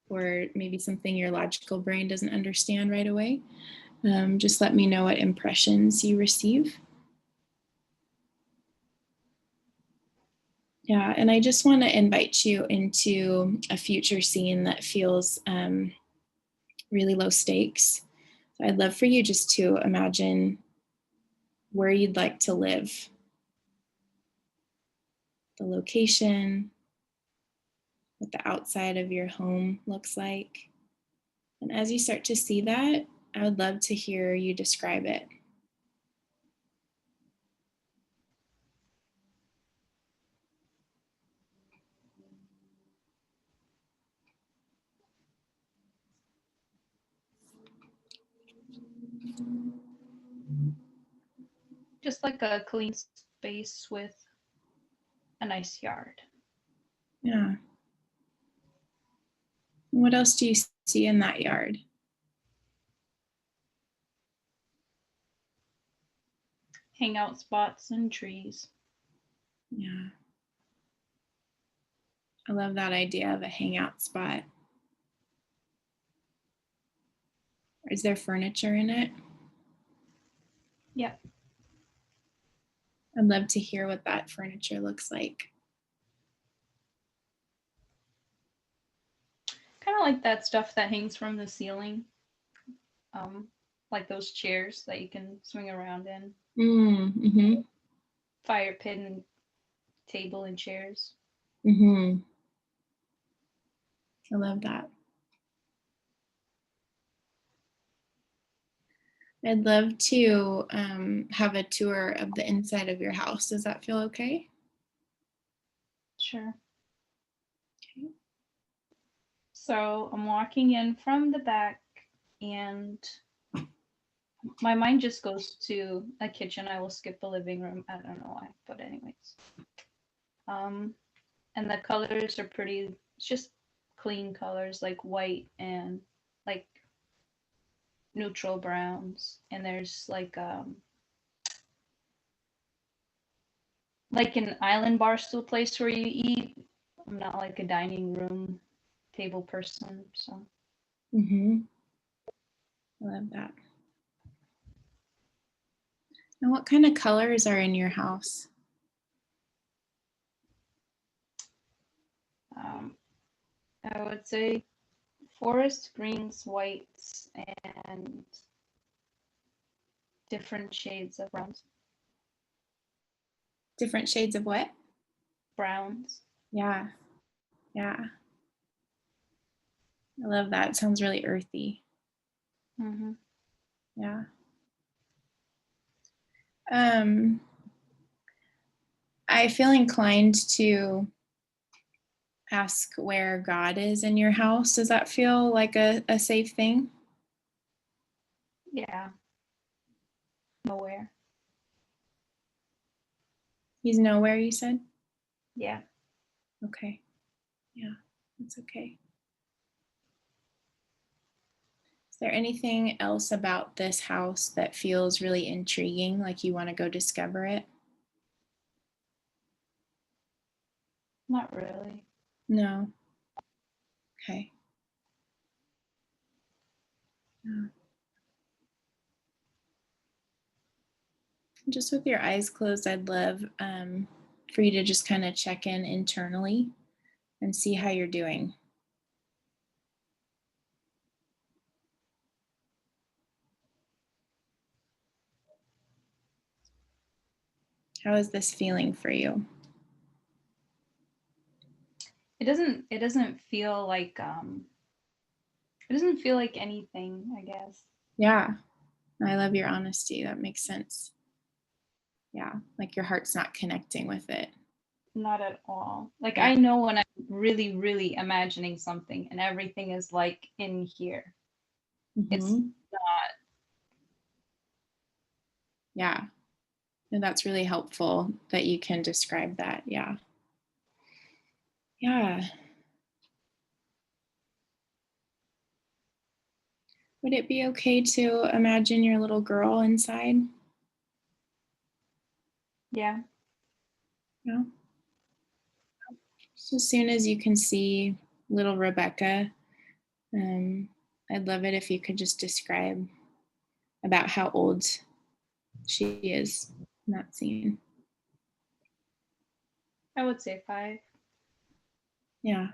or maybe something your logical brain doesn't understand right away. Just let me know what impressions you receive. Yeah, and I just want to invite you into a future scene that feels really low stakes. So I'd love for you just to imagine where you'd like to live, the location, what the outside of your home looks like. And as you start to see that, I would love to hear you describe it. Just like a clean space with a nice yard. Yeah. What else do you see in that yard? Hangout spots and trees. Yeah. I love that idea of a hangout spot. Is there furniture in it? Yep. I'd love to hear what that furniture looks like. Kind of like that stuff that hangs from the ceiling. Like those chairs that you can swing around in. Mm-hmm. Fire pit and table and chairs. Mm-hmm. I love that. I'd love to have a tour of the inside of your house. Does that feel okay? Sure. Okay. So I'm walking in from the back and my mind just goes to a kitchen. I will skip the living room. I don't know why, but anyways. And the colors are pretty, it's just clean colors like white and like neutral browns. And there's like an island bar stool place where you eat. I'm not like a dining room table person, so. Mm-hmm. I love that. And what kind of colors are in your house? I would say forest greens, whites, and different shades of browns. Different shades of what? Browns. Yeah. Yeah. I love that. It sounds really earthy. Mm-hmm. Yeah. I feel inclined to ask where God is in your house. Does that feel like a safe thing? Yeah. Nowhere. He's nowhere, you said? Yeah. Okay. Yeah, that's okay. Is there anything else about this house that feels really intriguing, like you want to go discover it? Not really. No. Okay. Yeah. Just with your eyes closed, I'd love for you to just kind of check in internally and see how you're doing. How is this feeling for you? It doesn't feel like anything, I guess. Yeah, I love your honesty. That makes sense. Yeah, like your heart's not connecting with it. Not at all. Like Yeah. I know when I'm really, really imagining something and everything is like in here. It's Mhm. not. Yeah, and that's really helpful that you can describe that. Yeah. Yeah. Would it be okay to imagine your little girl inside? Yeah. No. So as soon as you can see little Rebecca, I'd love it if you could just describe about how old she is in that scene. I would say 5. Yeah.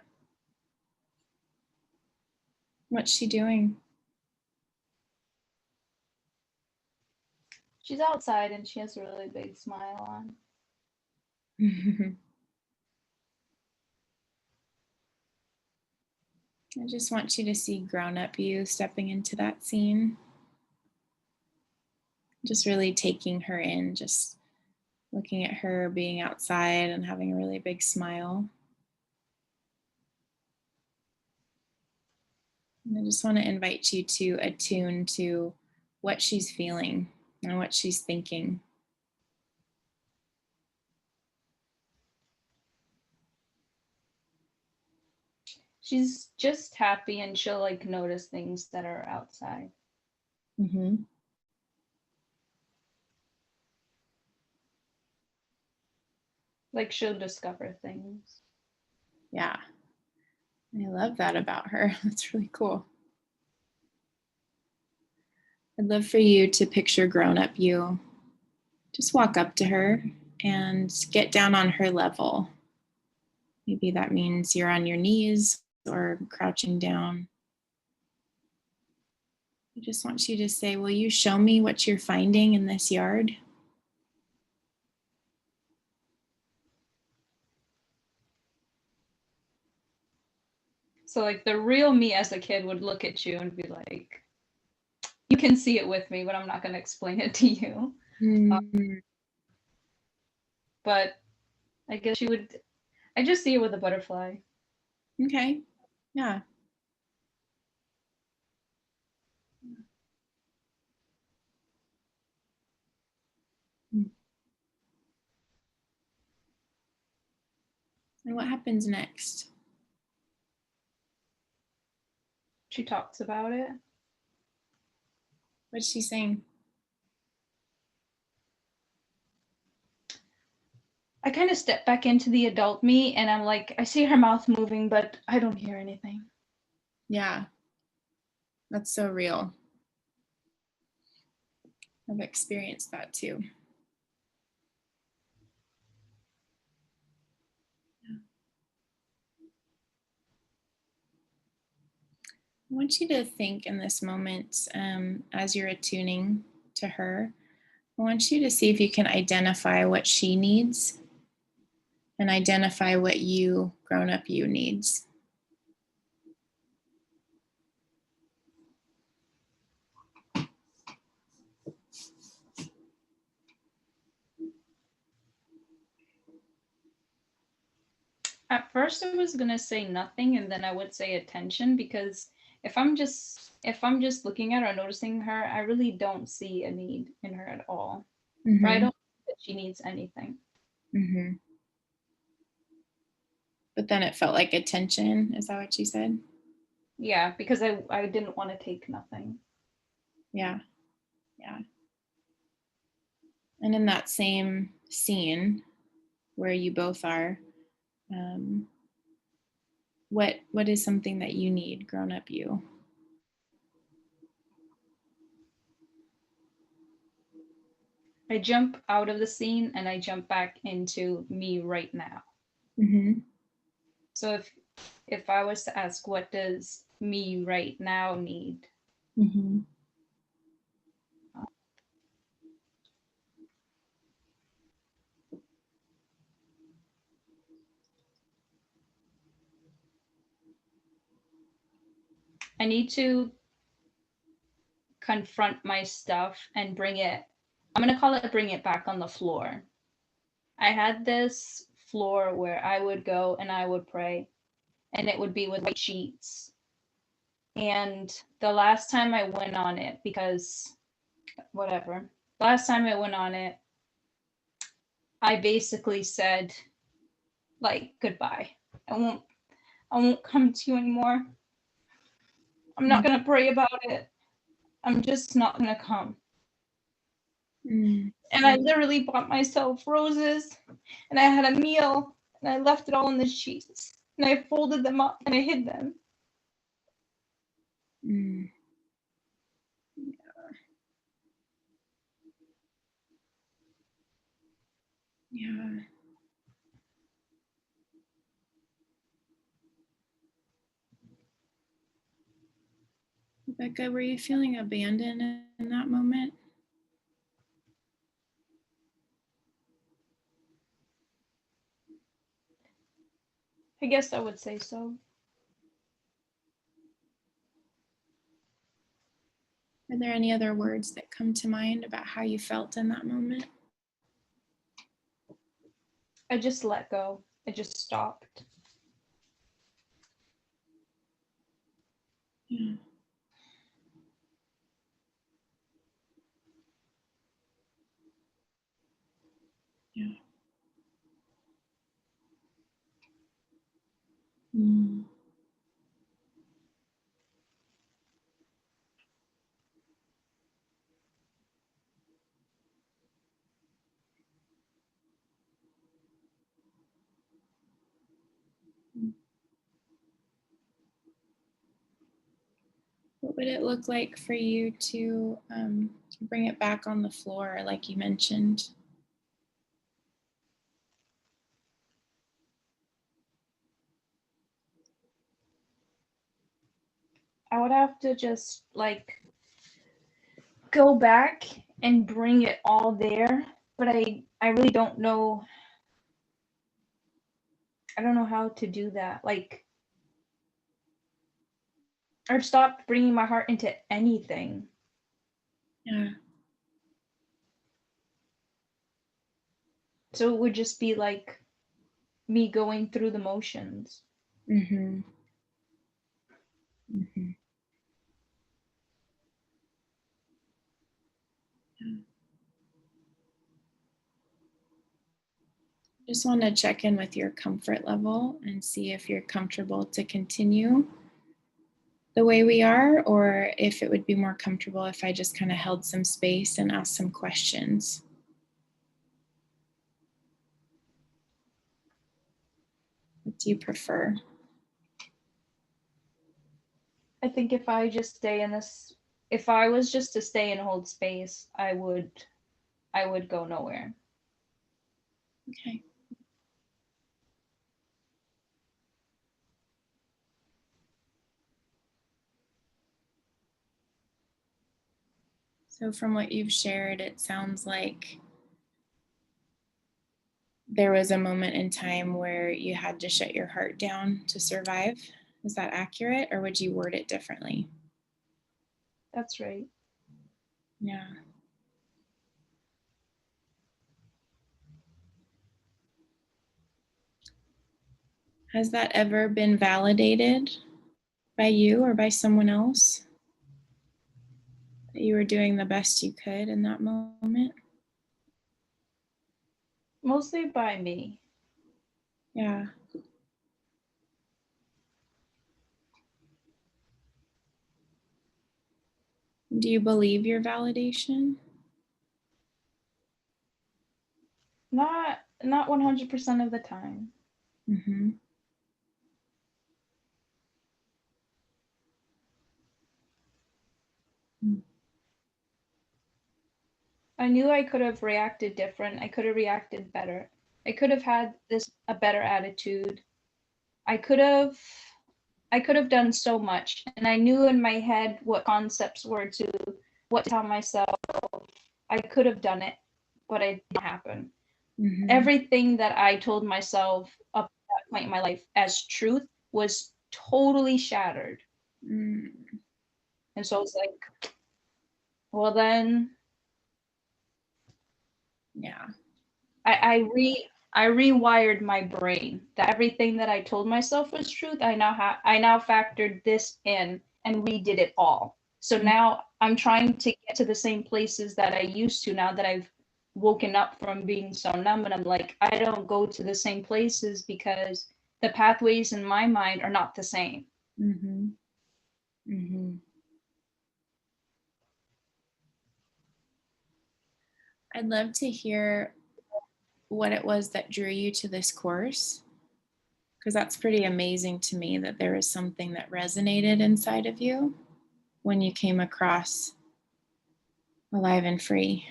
What's she doing? She's outside and she has a really big smile on. I just want you to see grown-up you stepping into that scene. Just really taking her in, just looking at her being outside and having a really big smile. And I just want to invite you to attune to what she's feeling and what she's thinking. She's just happy and she'll like notice things that are outside. Mm-hmm. Like she'll discover things. Yeah. I love that about her. That's really cool. I'd love for you to picture grown-up you. Just walk up to her and get down on her level. Maybe that means you're on your knees or crouching down. I just want you to say, will you show me what you're finding in this yard? So like the real me as a kid would look at you and be like, you can see it with me, but I'm not going to explain it to you. Mm, But I guess you would, I just see it with a butterfly. okay, yeah. And what happens next? She talks about it. What's she saying? I kind of step back into the adult me and I'm like, I see her mouth moving, but I don't hear anything. Yeah, that's so real. I've experienced that too. I want you to think in this moment, as you're attuning to her, I want you to see if you can identify what she needs and identify what you, grown up you, needs. At first I was going to say nothing and then I would say attention because if I'm just looking at her or noticing her, I really don't see a need in her at all. Mm-hmm. Or I don't think that she needs anything. Mm-hmm. But then it felt like attention. Is that what you said? Yeah, because I didn't want to take nothing. Yeah. Yeah. And in that same scene where you both are, what is something that you need, grown up you? I jump out of the scene and I jump back into me right now. Mm-hmm. So if I was to ask what does me right now need? Mm-hmm. I need to confront my stuff and bring it, I'm going to call it bring it back on the floor. I had this floor where I would go and I would pray and it would be with white sheets. And the last time I went on it, because whatever, last time I went on it, I basically said like goodbye. I won't come to you anymore. I'm not going to pray about it. I'm just not going to come. Mm. And I literally bought myself roses and I had a meal and I left it all in the sheets and I folded them up and I hid them. Mm. Yeah. Rebecca, were you feeling abandoned in that moment? I guess I would say so. Are there any other words that come to mind about how you felt in that moment? I just let go. I just stopped. Yeah. Yeah. Mm. would it look like for you to bring it back on the floor like you mentioned? I would have to just like go back and bring it all there, but I really don't know. I don't know how to do that. Like, I've stopped bringing my heart into anything. Yeah. So it would just be like me going through the motions. Mm-hmm. Mm-hmm. Just want to check in with your comfort level and see if you're comfortable to continue the way we are, or if it would be more comfortable if I just kind of held some space and asked some questions. What do you prefer? I think if I just stay in this, if I was just to stay and hold space, I would go nowhere. Okay. So from what you've shared, it sounds like there was a moment in time where you had to shut your heart down to survive. Is that accurate, or would you word it differently? That's right. Yeah. Has that ever been validated by you or by someone else? That you were doing the best you could in that moment? Mostly by me. Yeah. Do you believe your validation? Not 100% of the time. Mm-hmm. I knew I could have reacted different. I could have reacted better. I could have had a better attitude. I could have done so much, and I knew in my head what concepts were to what to tell myself. I could have done it, but it didn't happen. Mm-hmm. Everything that I told myself up to that point in my life as truth was totally shattered. Mm. And so I was like, well then Yeah. I rewired my brain that everything that I told myself was truth. I now factored this in and redid it all. So now I'm trying to get to the same places that I used to now that I've woken up from being so numb, and I'm like, I don't go to the same places because the pathways in my mind are not the same. Mm-hmm. Mm-hmm. I'd love to hear what it was that drew you to this course, because that's pretty amazing to me that there is something that resonated inside of you when you came across Alive and Free.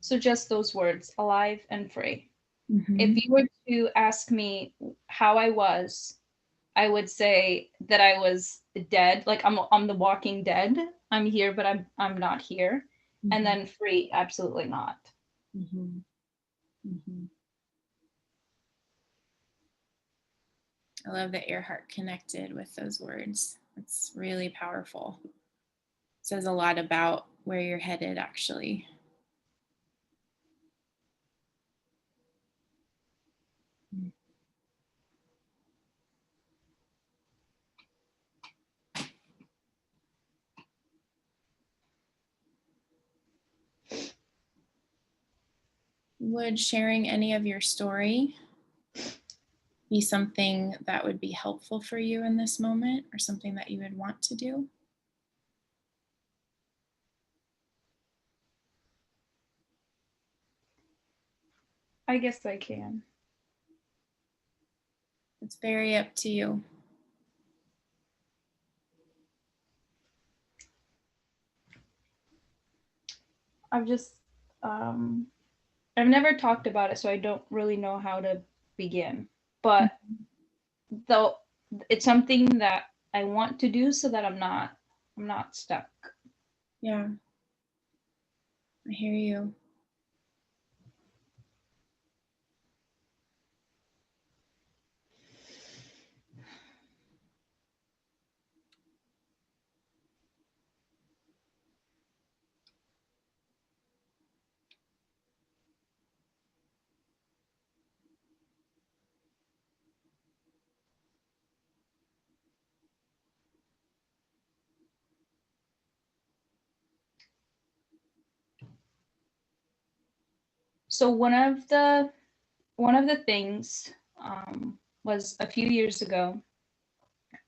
So just those words, alive and free. Mm-hmm. If you were to ask me how I was, I would say that I was dead. Like I'm the walking dead. I'm here, but I'm not here. Mm-hmm. And then free, absolutely not. Mm-hmm. Mm-hmm. I love that your heart connected with those words. It's really powerful. It says a lot about where you're headed, actually. Would sharing any of your story be something that would be helpful for you in this moment, or something that you would want to do? I guess I can. It's very up to you. I've just I've never talked about it, so I don't really know how to begin. But though it's something that I want to do so that I'm not stuck. Yeah. I hear you. So one of the things was a few years ago,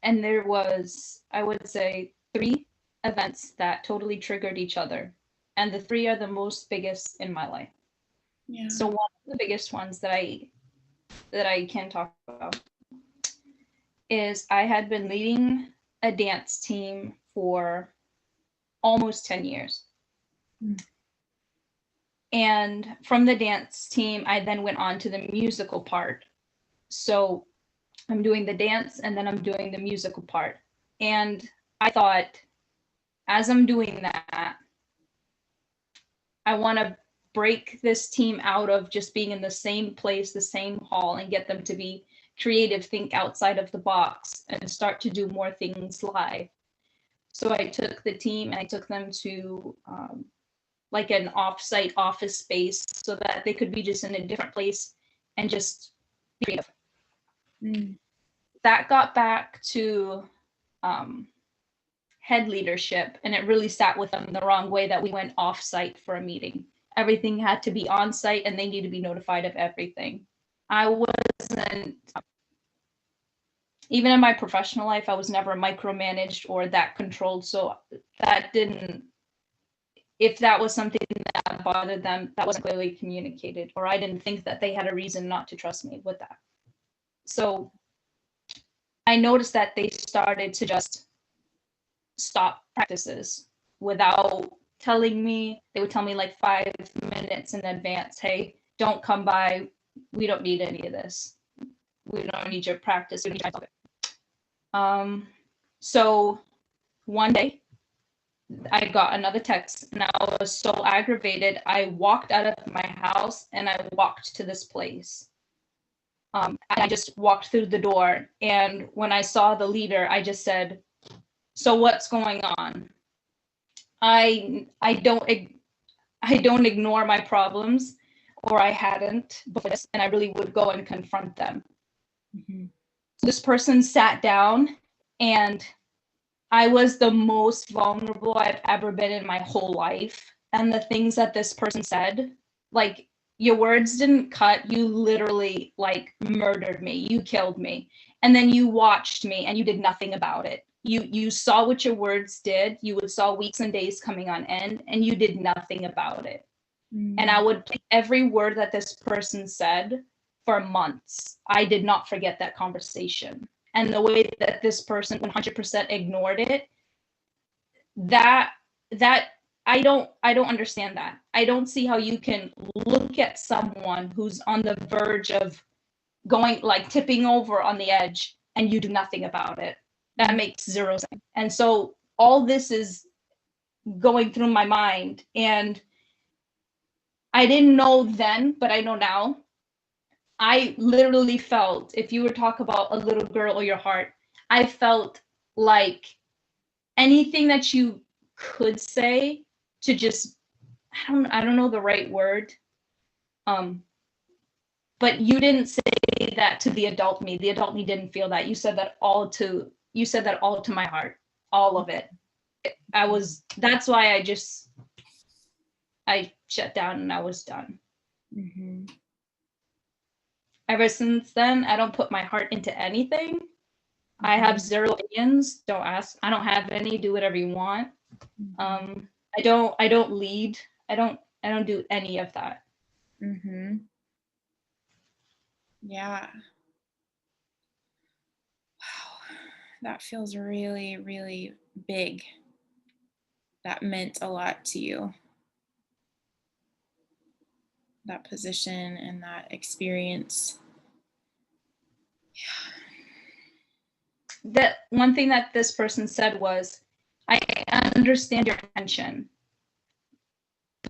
and there was, I would say, 3 events that totally triggered each other, and the 3 are the most biggest in my life. Yeah. So one of the biggest ones that I can talk about is I had been leading a dance team for almost 10 years. Mm. And from the dance team, I then went on to the musical part. So I'm doing the dance and then I'm doing the musical part. And I thought, as I'm doing that, I want to break this team out of just being in the same place, the same hall, and get them to be creative, think outside of the box, and start to do more things live. So I took the team and I took them to like an off-site office space so that they could be just in a different place and just be creative. Mm. That got back to head leadership, and it really sat with them the wrong way that we went off-site for a meeting. Everything had to be on-site and they need to be notified of everything. I wasn't, even in my professional life, I was never micromanaged or that controlled. So that didn't, if that was something that bothered them, that wasn't clearly communicated, or I didn't think that they had a reason not to trust me with that. So I noticed that they started to just stop practices without telling me. They would tell me like 5 minutes in advance, hey, don't come by. We don't need any of this. We don't need your practice. We don't need your so one day I got another text and I was so aggravated. I walked out of my house and I walked to this place. And I just walked through the door. And when I saw the leader, I just said, so what's going on? I don't ignore my problems, or I hadn't before this, and I really would go and confront them. Mm-hmm. So this person sat down, and I was the most vulnerable I've ever been in my whole life. And the things that this person said, like, your words didn't cut. You literally like murdered me. You killed me. And then you watched me and you did nothing about it. You saw what your words did. You saw weeks and days coming on end, and you did nothing about it. Mm-hmm. And I would play every word that this person said for months. I did not forget that conversation. And the way that this person 100% ignored it, that I don't understand that. I don't see how you can look at someone who's on the verge of going, like, tipping over on the edge, and you do nothing about it. That makes zero sense. And so all this is going through my mind, and I didn't know then, but I know now. I literally felt, if you were to talk about a little girl or your heart, I felt like anything that you could say to just, I don't know the right word. But you didn't say that to the adult me. The adult me didn't feel that. You said that all to my heart, all of it. That's why I shut down and I was done. Mm-hmm. Ever since then, I don't put my heart into anything. I have zero opinions. Don't ask. I don't have any. Do whatever you want. I don't lead. I don't do any of that. Mm-hmm. Yeah. Wow. That feels really, really big. That meant a lot to you. that position and that experience. That one thing that this person said was, I understand your intention,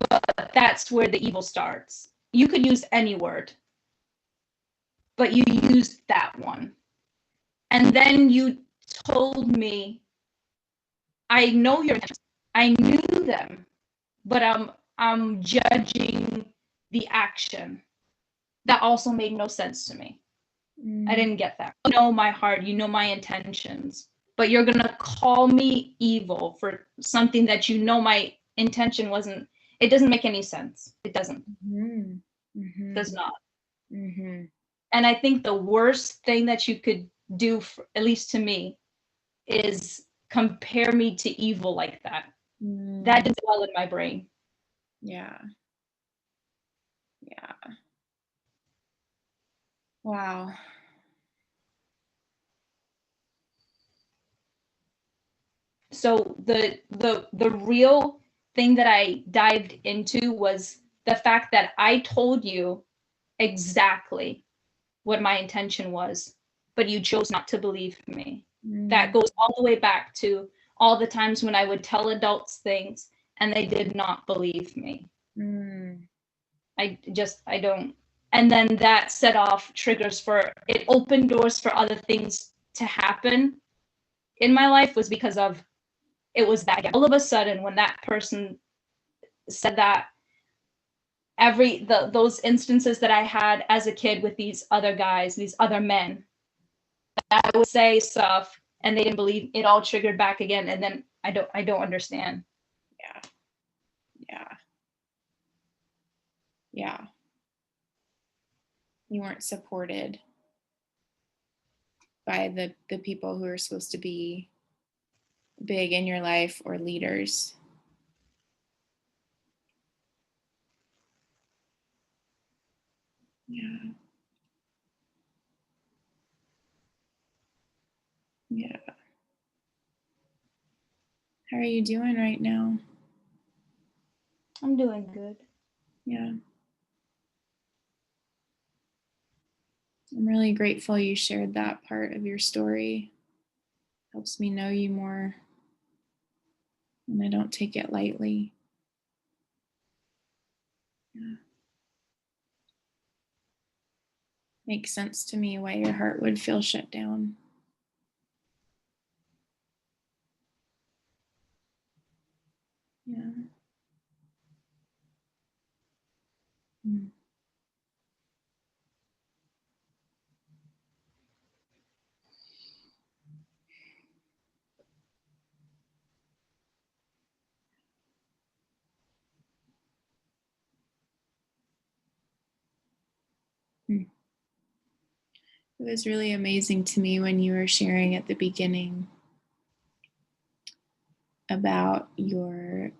but that's where the evil starts. You could use any word, but you used that one. And then you told me, I know your intentions. I knew them, but I'm judging the action. That also made no sense to me. I didn't get that. You know my heart, you know my intentions, but you're gonna call me evil for something that you know my intention wasn't. It doesn't make any sense. It doesn't. Does not. And I think the worst thing that you could do, at least to me, is compare me to evil like that. That didn't dwell in my brain. Yeah. Yeah. Wow. So the real thing that I dived into was the fact that I told you exactly what my intention was, but you chose not to believe me. That goes all the way back to all the times when I would tell adults things and they did not believe me. I don't. And then that set off triggers for it, opened doors for other things to happen in my life, was because of it was that all of a sudden when that person said that, those instances that I had as a kid with these other guys, these other men, I would say stuff and they didn't believe, it all triggered back again. And then I don't understand. Yeah. You weren't supported by the people who are supposed to be big in your life or leaders. Yeah. Yeah. How are you doing right now? I'm doing good. Yeah. I'm really grateful you shared that part of your story. Helps me know you more, and I don't take it lightly. Yeah. Makes sense to me why your heart would feel shut down. Yeah. Mm. Mm. It was really amazing to me when you were sharing at the beginning about your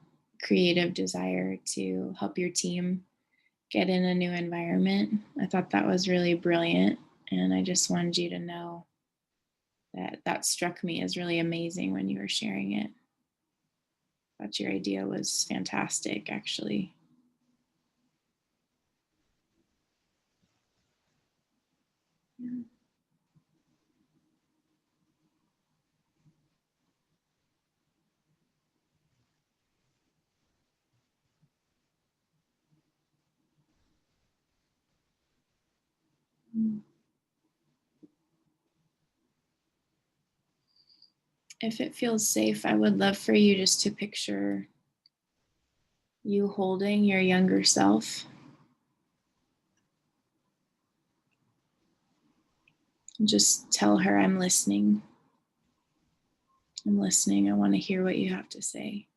creative desire to help your team get in a new environment. I thought that was really brilliant, and I just wanted you to know that that struck me as really amazing when you were sharing it. I thought your idea was fantastic, actually. Yeah. Mm. If it feels safe, I would love for you just to picture you holding your younger self. And just tell her, I'm listening. I'm listening. I want to hear what you have to say.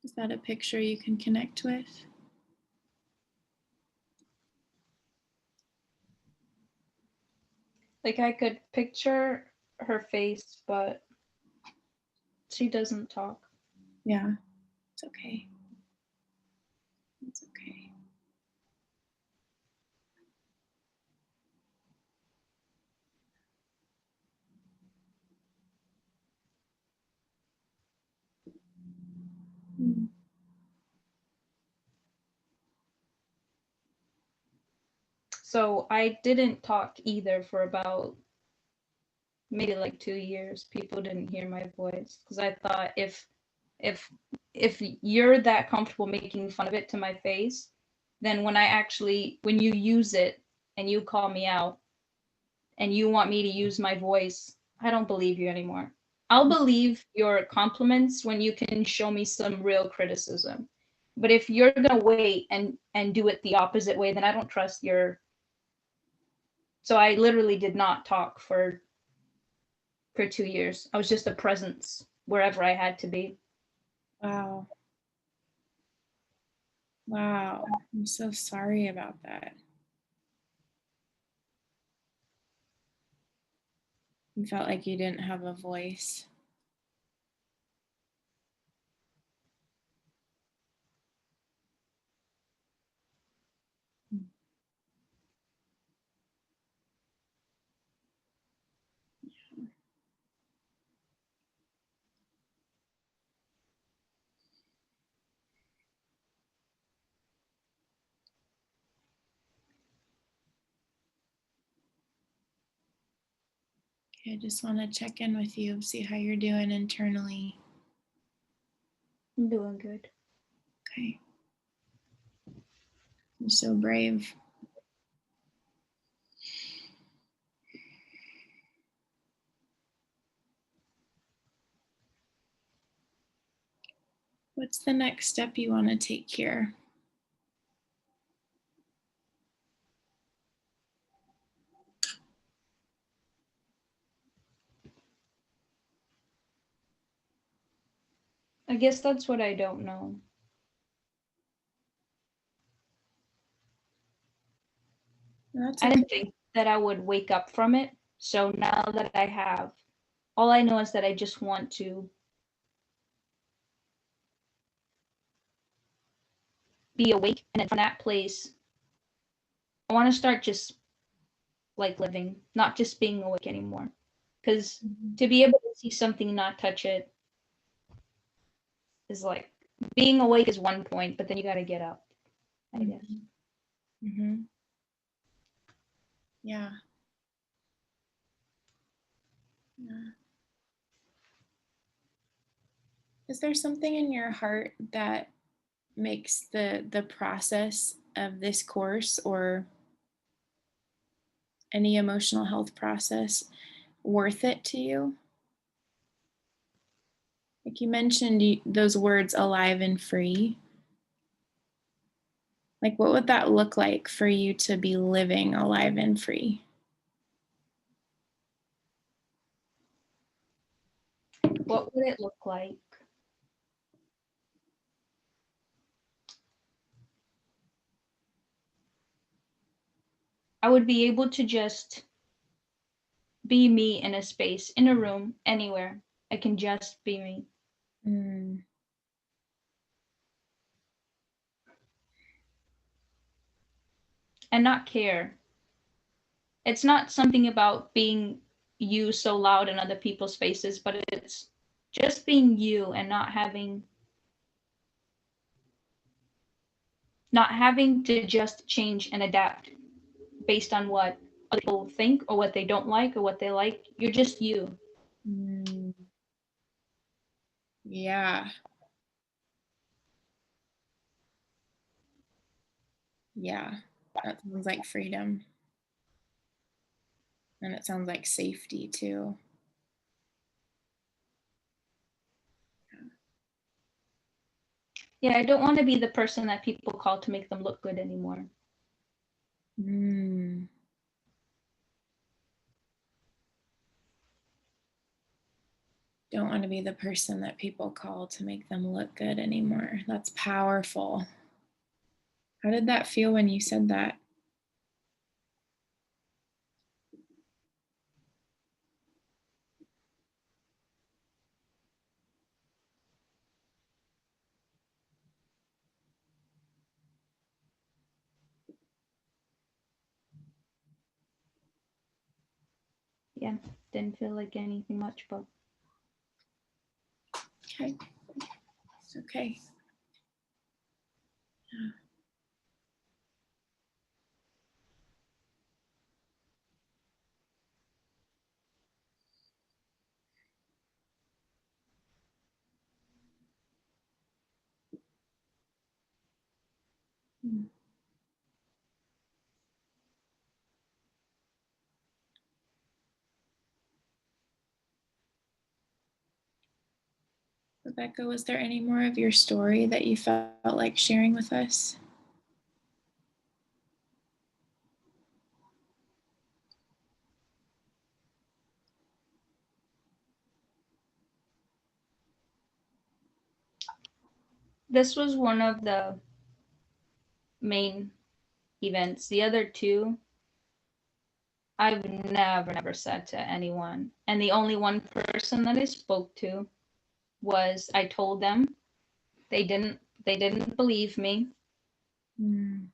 Is that a picture you can connect with? Like I could picture her face, but she doesn't talk. Yeah, it's okay. It's okay. Mm. So I didn't talk either for about maybe like 2 years. People didn't hear my voice because I thought if if you're that comfortable making fun of it to my face, then when you use it and you call me out and you want me to use my voice, I don't believe you anymore. I'll believe your compliments when you can show me some real criticism. But if you're gonna wait and do it the opposite way, then I don't trust your. So I literally did not talk for 2 years. I was just a presence wherever I had to be. Wow. Wow. I'm so sorry about that. You felt like you didn't have a voice. Okay, I just want to check in with you, see how you're doing internally. I'm doing good. Okay. You're so brave. What's the next step you want to take here? I guess that's what I don't know. That's I okay. didn't think that I would wake up from it. So now that I have, all I know is that I just want to be awake. And then from that place, I want to start just like living, not just being awake anymore. Because to be able to see something, not touch it, is like being awake is one point, but then you got to get up, I guess. Mm-hmm. Yeah. Yeah. Is there something in your heart that makes the process of this course or any emotional health process worth it to you? Like you mentioned those words, alive and free. Like, what would that look like for you to be living alive and free? What would it look like? I would be able to just be me in a space, in a room, anywhere. I can just be me. Mm. And not care. It's not something about being you so loud in other people's faces, but it's just being you and not having to just change and adapt based on what other people think or what they don't like or what they like. You're just you. Mm. Yeah. Yeah. That sounds like freedom. And it sounds like safety too. Yeah, I don't want to be the person that people call to make them look good anymore. Mm. Don't want to be the person that people call to make them look good anymore. That's powerful. How did that feel when you said that? Yeah, didn't feel like anything much, but Okay. It's okay. Yeah. Hmm. Rebecca, was there any more of your story that you felt like sharing with us? This was one of the main events. The other two, I've never said to anyone. And the only one person that I spoke to was I told them. They didn't believe me. Mm.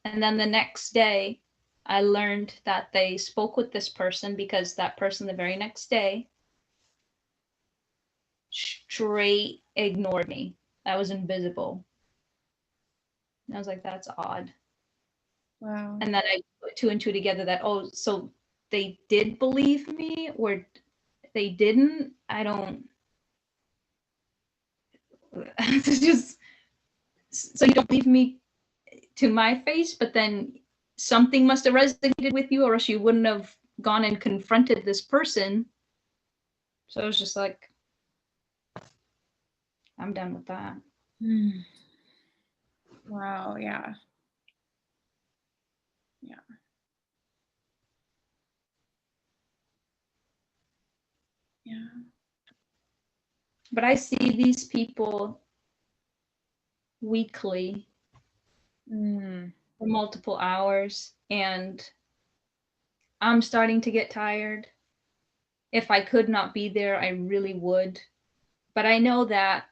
And then the next day, I learned that they spoke with this person because that person the very next day straight ignored me. I was invisible. And I was like, that's odd. Wow. And then I put two and two together that, oh, so they did believe me or they didn't. I don't. It's just, so you don't believe me to my face, but then something must have resonated with you, or else you wouldn't have gone and confronted this person. So I was just like, I'm done with that. Mm. Wow, yeah. Yeah. Yeah. But I see these people weekly Mm. for multiple hours, and I'm starting to get tired. If I could not be there, I really would. But I know that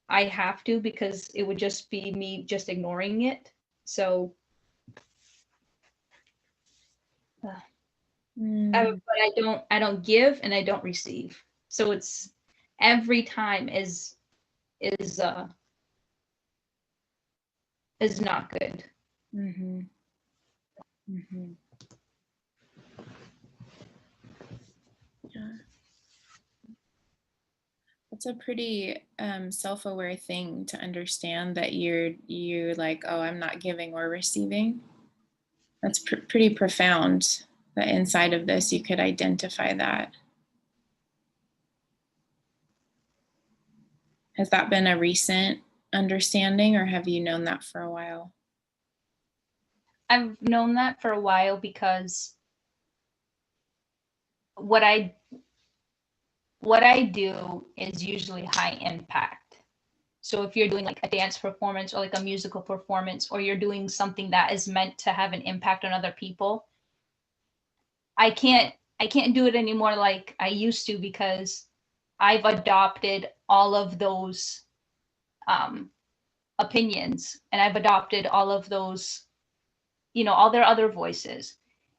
I have to because it would just be me just ignoring it. So, Mm. but I don't give and I don't receive. So it's every time is not good. Mm-hmm. Mm-hmm. Yeah. It's a pretty self-aware thing to understand that you're like, oh, I'm not giving or receiving. That's pretty profound that inside of this you could identify that. Has that been a recent understanding, or have you known that for a while? I've known that for a while because what I do is usually high impact. So if you're doing like a dance performance or like a musical performance, or you're doing something that is meant to have an impact on other people, I can't do it anymore like I used to because I've adopted all of those opinions, and I've adopted all of those, all their other voices.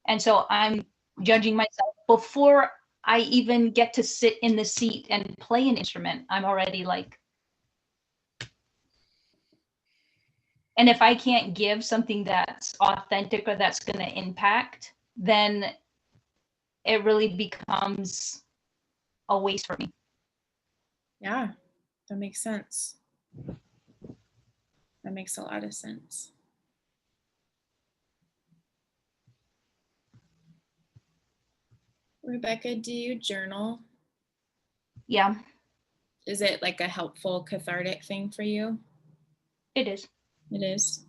And so I'm judging myself before I even get to sit in the seat and play an instrument. I'm already like, and if I can't give something that's authentic or that's going to impact, then it really becomes a waste for me. Yeah, that makes sense. That makes a lot of sense. Rebecca, do you journal? Yeah, Is it like a helpful cathartic thing for you? it is. It is.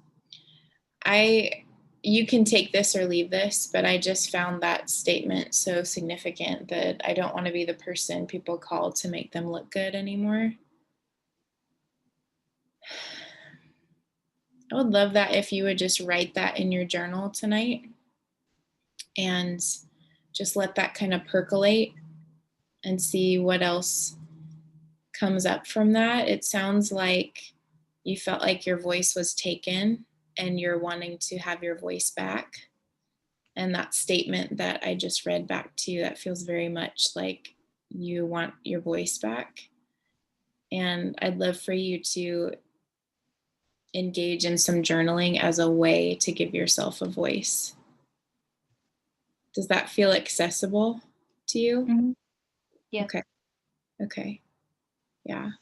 You can take this or leave this, but I just found that statement so significant that I don't want to be the person people call to make them look good anymore. I would love that if you would just write that in your journal tonight and just let that kind of percolate and see what else comes up from that. It sounds like you felt like your voice was taken and you're wanting to have your voice back. And that statement that I just read back to you, that feels very much like you want your voice back. And I'd love for you to engage in some journaling as a way to give yourself a voice. Does that feel accessible to you? Mhm. Yes. Okay. Okay. Yeah.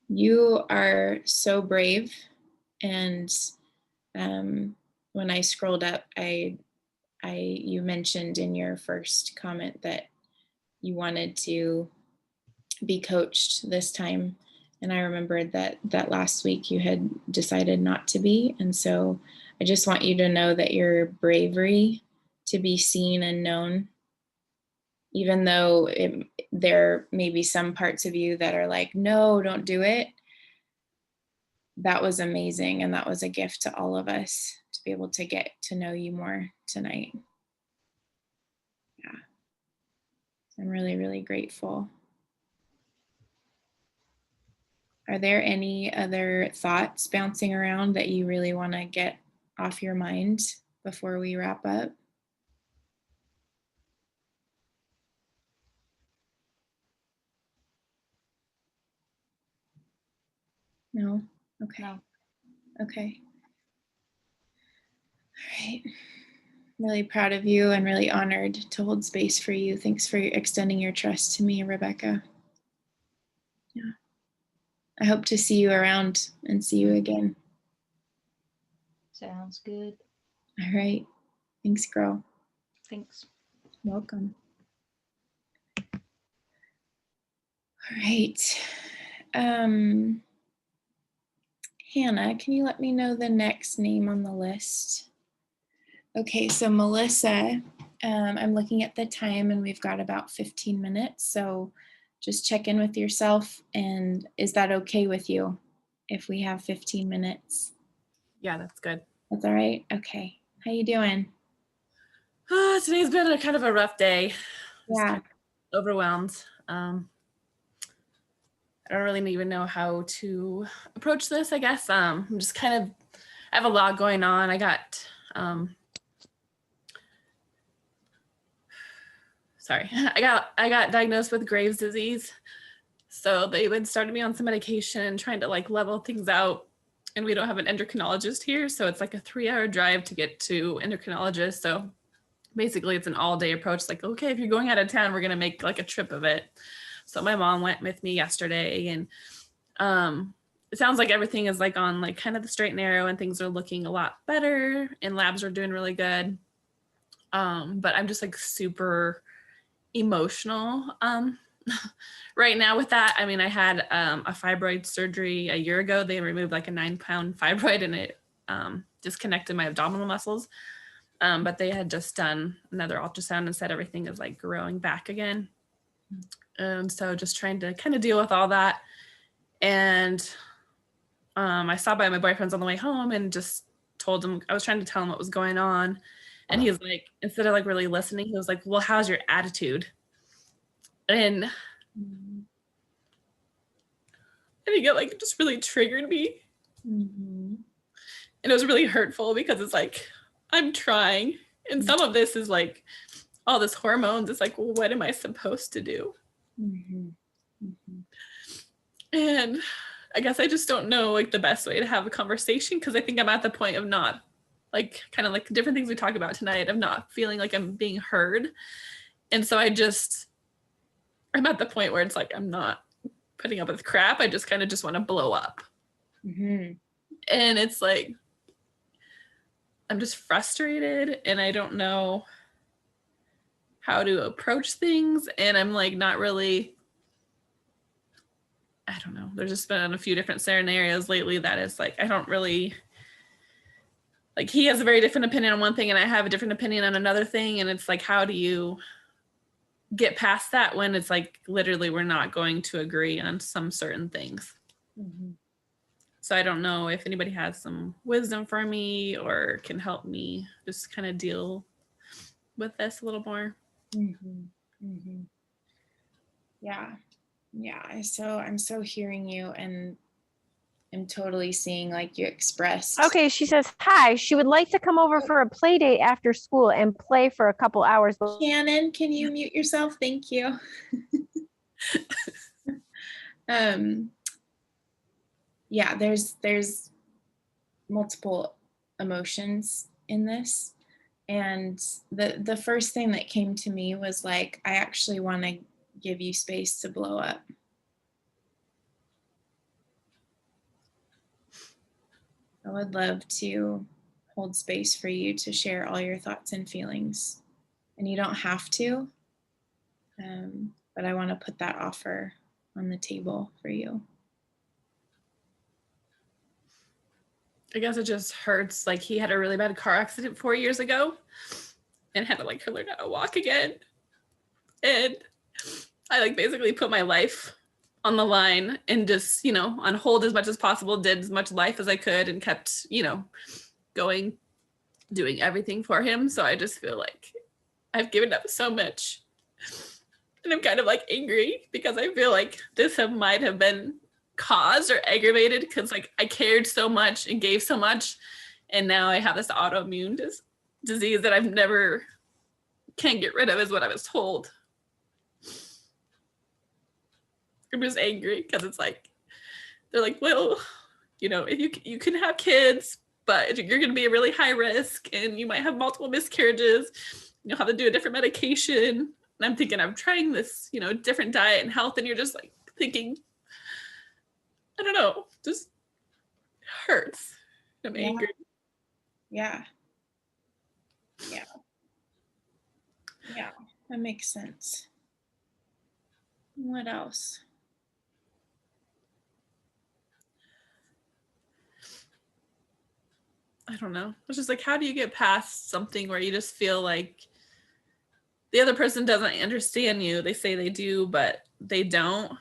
You are so brave. And when I scrolled up, you mentioned in your first comment that you wanted to be coached this time. And I remembered that last week you had decided not to be. And so I just want you to know that your bravery to be seen and known, even though there may be some parts of you that are like, no, don't do it. That was amazing. And that was a gift to all of us to be able to get to know you more tonight. Yeah. I'm really, really grateful. Are there any other thoughts bouncing around that you really want to get off your mind before we wrap up? No? Okay. No. Okay. All right. Really proud of you and really honored to hold space for you. Thanks for extending your trust to me, Rebecca. Yeah. I hope to see you around and see you again. Sounds good. All right. Thanks, girl. Thanks. Welcome. All right. Hannah, can you let me know the next name on the list? Okay, so Melissa, I'm looking at the time and we've got about 15 minutes. So just check in with yourself. And is that okay with you if we have 15 minutes? Yeah, that's good. That's all right? Okay. How you doing? Today's been a kind of a rough day. Just Yeah. kind of overwhelmed. I don't really even know how to approach this, I guess. I'm just kind of, I have a lot going on. I got, I got diagnosed with Graves' disease. So they had started me on some medication and trying to like level things out. And we don't have an endocrinologist here. So it's like a 3-hour drive to get to endocrinologist. So basically it's an all-day approach. Like, okay, if you're going out of town, we're going to make like a trip of it. So my mom went with me yesterday, and it sounds like everything is like on like kind of the straight and narrow, and things are looking a lot better and labs are doing really good. But I'm just like super emotional right now with that. I mean, I had a fibroid surgery a year ago. They removed like a 9-pound fibroid and it disconnected my abdominal muscles. But they had just done another ultrasound and said everything is like growing back again. And so just trying to kind of deal with all that. And I stopped by my boyfriend's on the way home and just told him, I was trying to tell him what was going on. And he was like, instead of like really listening, he was like, well, how's your attitude? And I think it just really triggered me. Mm-hmm. And it was really hurtful because it's like, I'm trying. And some of this is like all this hormones. It's like, well, what am I supposed to do? Mm-hmm. Mm-hmm. And I guess I just don't know like the best way to have a conversation, because I think I'm at the point of not like kind of like different things we talked about tonight, of not feeling like I'm being heard. And so I'm at the point where it's like I'm not putting up with crap. I just kind of just want to blow up. Mm-hmm. And it's like I'm just frustrated and I don't know how to approach things. And I'm like not really, I don't know. There's just been a few different scenarios lately that is like, I don't really, like he has a very different opinion on one thing and I have a different opinion on another thing. And it's like, how do you get past that when it's like literally we're not going to agree on some certain things? Mm-hmm. So I don't know if anybody has some wisdom for me or can help me just kind of deal with this a little more. Mm-hmm. Mm-hmm. Yeah. So I'm so hearing you, and I'm totally seeing like you expressed. Okay, she says hi. She would like to come over for a play date after school and play for a couple hours. Shannon, can you mute yourself? Thank you. Yeah, there's multiple emotions in this. And the first thing that came to me was like, I actually want to give you space to blow up. I would love to hold space for you to share all your thoughts and feelings. And you don't have to, but I want to put that offer on the table for you. I guess it just hurts. Like he had a really bad car accident 4 years ago and had to like learn how to walk again. And I like basically put my life on the line and just, on hold as much as possible, did as much life as I could and kept, going, doing everything for him. So I just feel like I've given up so much. And I'm kind of like angry because I feel like this might have been caused or aggravated because like I cared so much and gave so much. And now I have this autoimmune disease that I've never can't get rid of is what I was told. I'm just angry because it's like, they're like, well, if you can have kids, but you're going to be a really high risk and you might have multiple miscarriages. You'll have to do a different medication. And I'm thinking I'm trying this, different diet and health. And you're just like thinking, I don't know, just hurts. I'm angry. Yeah. That makes sense. What else? I don't know. It's just like, how do you get past something where you just feel like the other person doesn't understand you? They say they do, but they don't.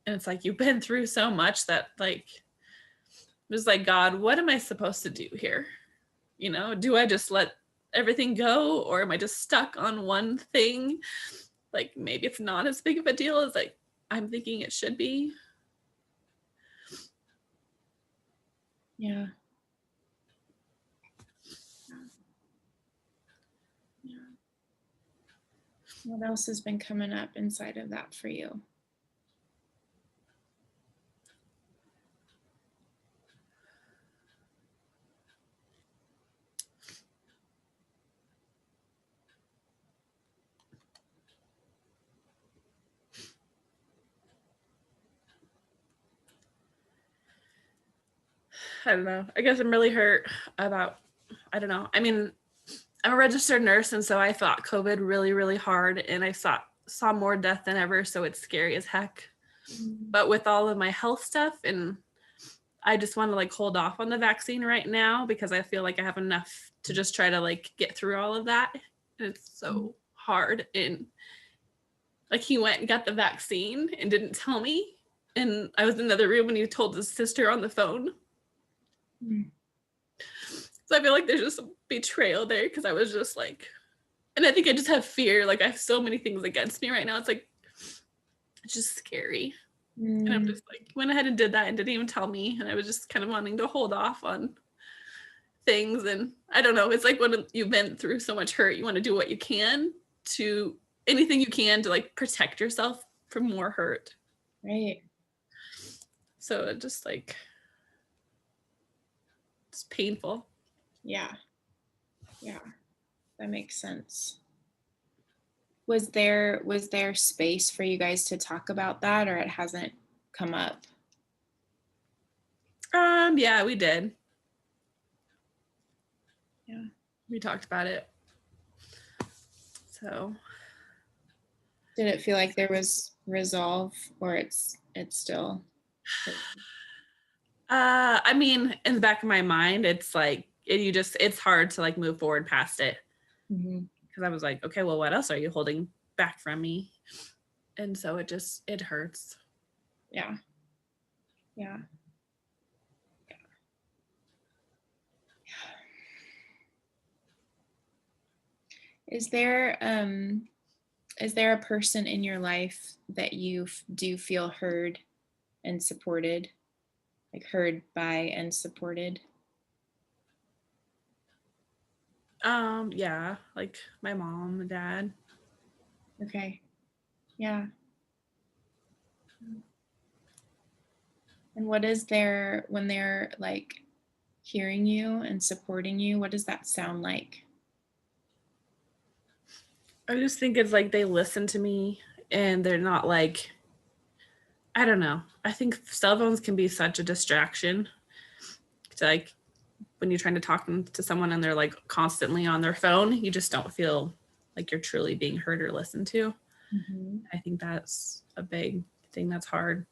And it's like, you've been through so much that like, it was like, God, what am I supposed to do here? Do I just let everything go or am I just stuck on one thing? Like maybe it's not as big of a deal as like I'm thinking it should be. Yeah. What else has been coming up inside of that for you? I don't know. I guess I'm really hurt about, I don't know. I mean, I'm a registered nurse, and so I fought COVID really, really hard, and I saw more death than ever, so it's scary as heck. But with all of my health stuff, and I just want to like hold off on the vaccine right now because I feel like I have enough to just try to like get through all of that. And it's so hard. And like he went and got the vaccine and didn't tell me. And I was in the other room and he told his sister on the phone. So I feel like there's just a betrayal there because I was just like, and I think I just have fear. Like I have so many things against me right now. It's like, it's just scary. And I'm just like, went ahead and did that and didn't even tell me. And I was just kind of wanting to hold off on things. And I don't know, it's like when you've been through so much hurt, you want to do what you can to anything you can to like protect yourself from more hurt. Right. So it just like, it's painful. Yeah. That makes sense. Was there space for you guys to talk about that, or it hasn't come up? Yeah, we did. Yeah. We talked about it. So Did it feel like there was resolve, or it's still? I mean, in the back of my mind, it's like it's hard to like move forward past it. Because I was like, okay, well, what else are you holding back from me? And so it hurts. Yeah. Is there a person in your life that you do feel heard and supported, like heard by and supported? Yeah, like my mom and dad. Okay. Yeah. And what is their, when they're like hearing you and supporting you, what does that sound like? I just think it's like they listen to me and they're not like, I don't know. I think cell phones can be such a distraction. It's like when you're trying to talk to someone and they're like constantly on their phone, you just don't feel like you're truly being heard or listened to. I think that's a big thing that's hard.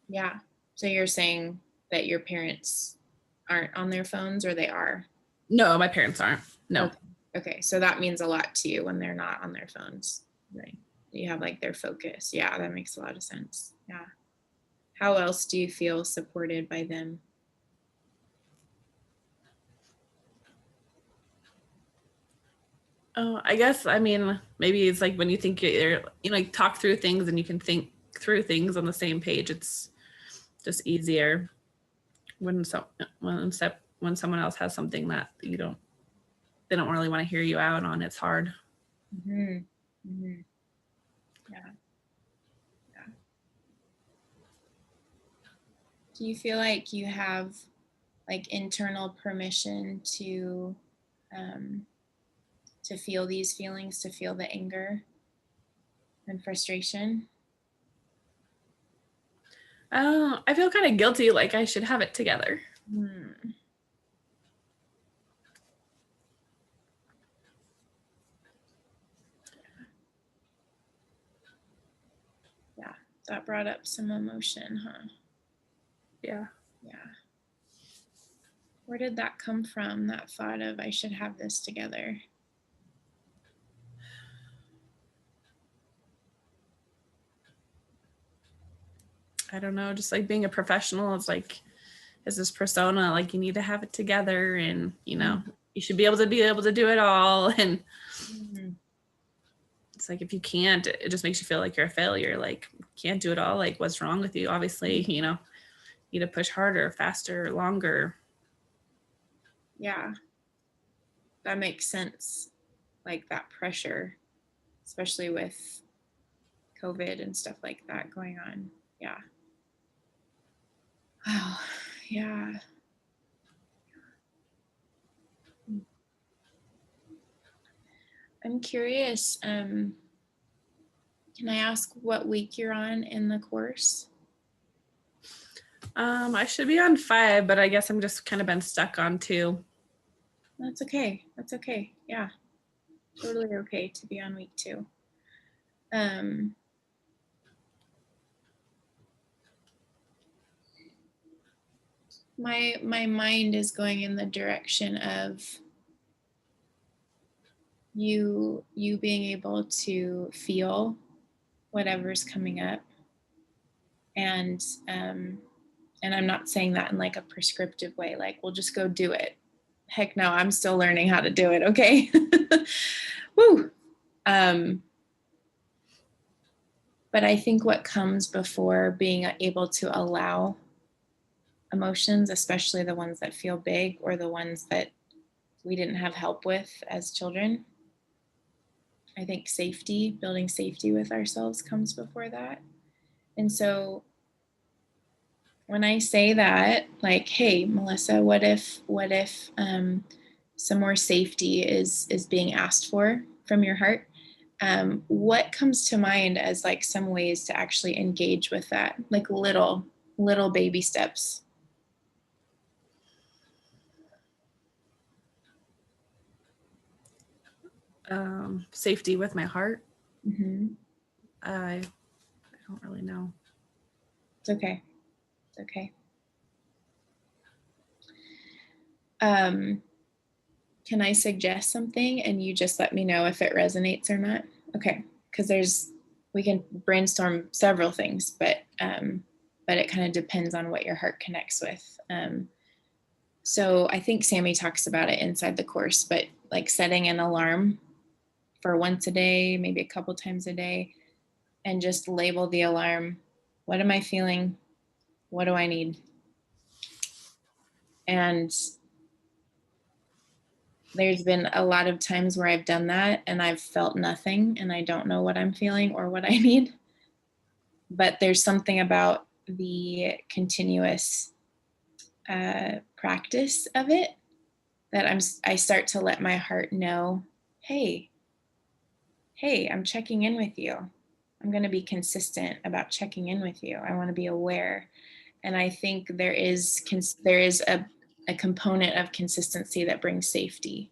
Yeah. So you're saying that your parents aren't on their phones, or they are? No, my parents aren't. No. Okay. So that means a lot to you when they're not on their phones. Right. You have like their focus. Yeah, that makes a lot of sense. Yeah. How else do you feel supported by them? Oh, I guess, I mean, maybe it's like when you think you're, you know, like talk through things and you can think through things on the same page. It's just easier when someone else has something that they don't really want to hear you out on. It's hard. Yeah. Yeah. Do you feel like you have like internal permission to feel these feelings, to feel the anger and frustration? I feel kind of guilty, like I should have it together. Yeah, that brought up some emotion, huh? Yeah. Yeah. Where did that come from, that thought of I should have this together? I don't know, just like being a professional, it's like, is this persona, like you need to have it together and, you know, you should be able to do it all. And it's like, if you can't, it just makes you feel like you're a failure. Like, can't do it all. Like, what's wrong with you? Obviously, you know, you need to push harder, faster, longer. Yeah, that makes sense. Like that pressure, especially with COVID and stuff like that going on. Yeah. Wow. Yeah. I'm curious, can I ask what week you're on in the course? I should be on 5, but I guess I'm just kind of been stuck on 2. That's okay. That's okay. Yeah. Totally okay to be on week 2. My mind is going in the direction of you being able to feel whatever's coming up, and I'm not saying that in like a prescriptive way, like we'll just go do it. Heck no, I'm still learning how to do it. Okay. Woo. But I think what comes before being able to allow emotions, especially the ones that feel big or the ones that we didn't have help with as children, I think safety, building safety with ourselves comes before that. And so when I say that, like, hey, Melissa, what if some more safety is being asked for from your heart? What comes to mind as like some ways to actually engage with that, like little baby steps? Safety with my heart. Mm-hmm. I don't really know. It's okay. It's okay. Can I suggest something and you just let me know if it resonates or not? Okay, because we can brainstorm several things, but it kind of depends on what your heart connects with. So I think Sammy talks about it inside the course, but like setting an alarm for once a day, maybe a couple times a day, and just label the alarm. What am I feeling? What do I need? And there's been a lot of times where I've done that and I've felt nothing and I don't know what I'm feeling or what I need. But there's something about the continuous practice of it, that I start to let my heart know, hey, I'm checking in with you. I'm going to be consistent about checking in with you. I want to be aware. And I think there is a component of consistency that brings safety.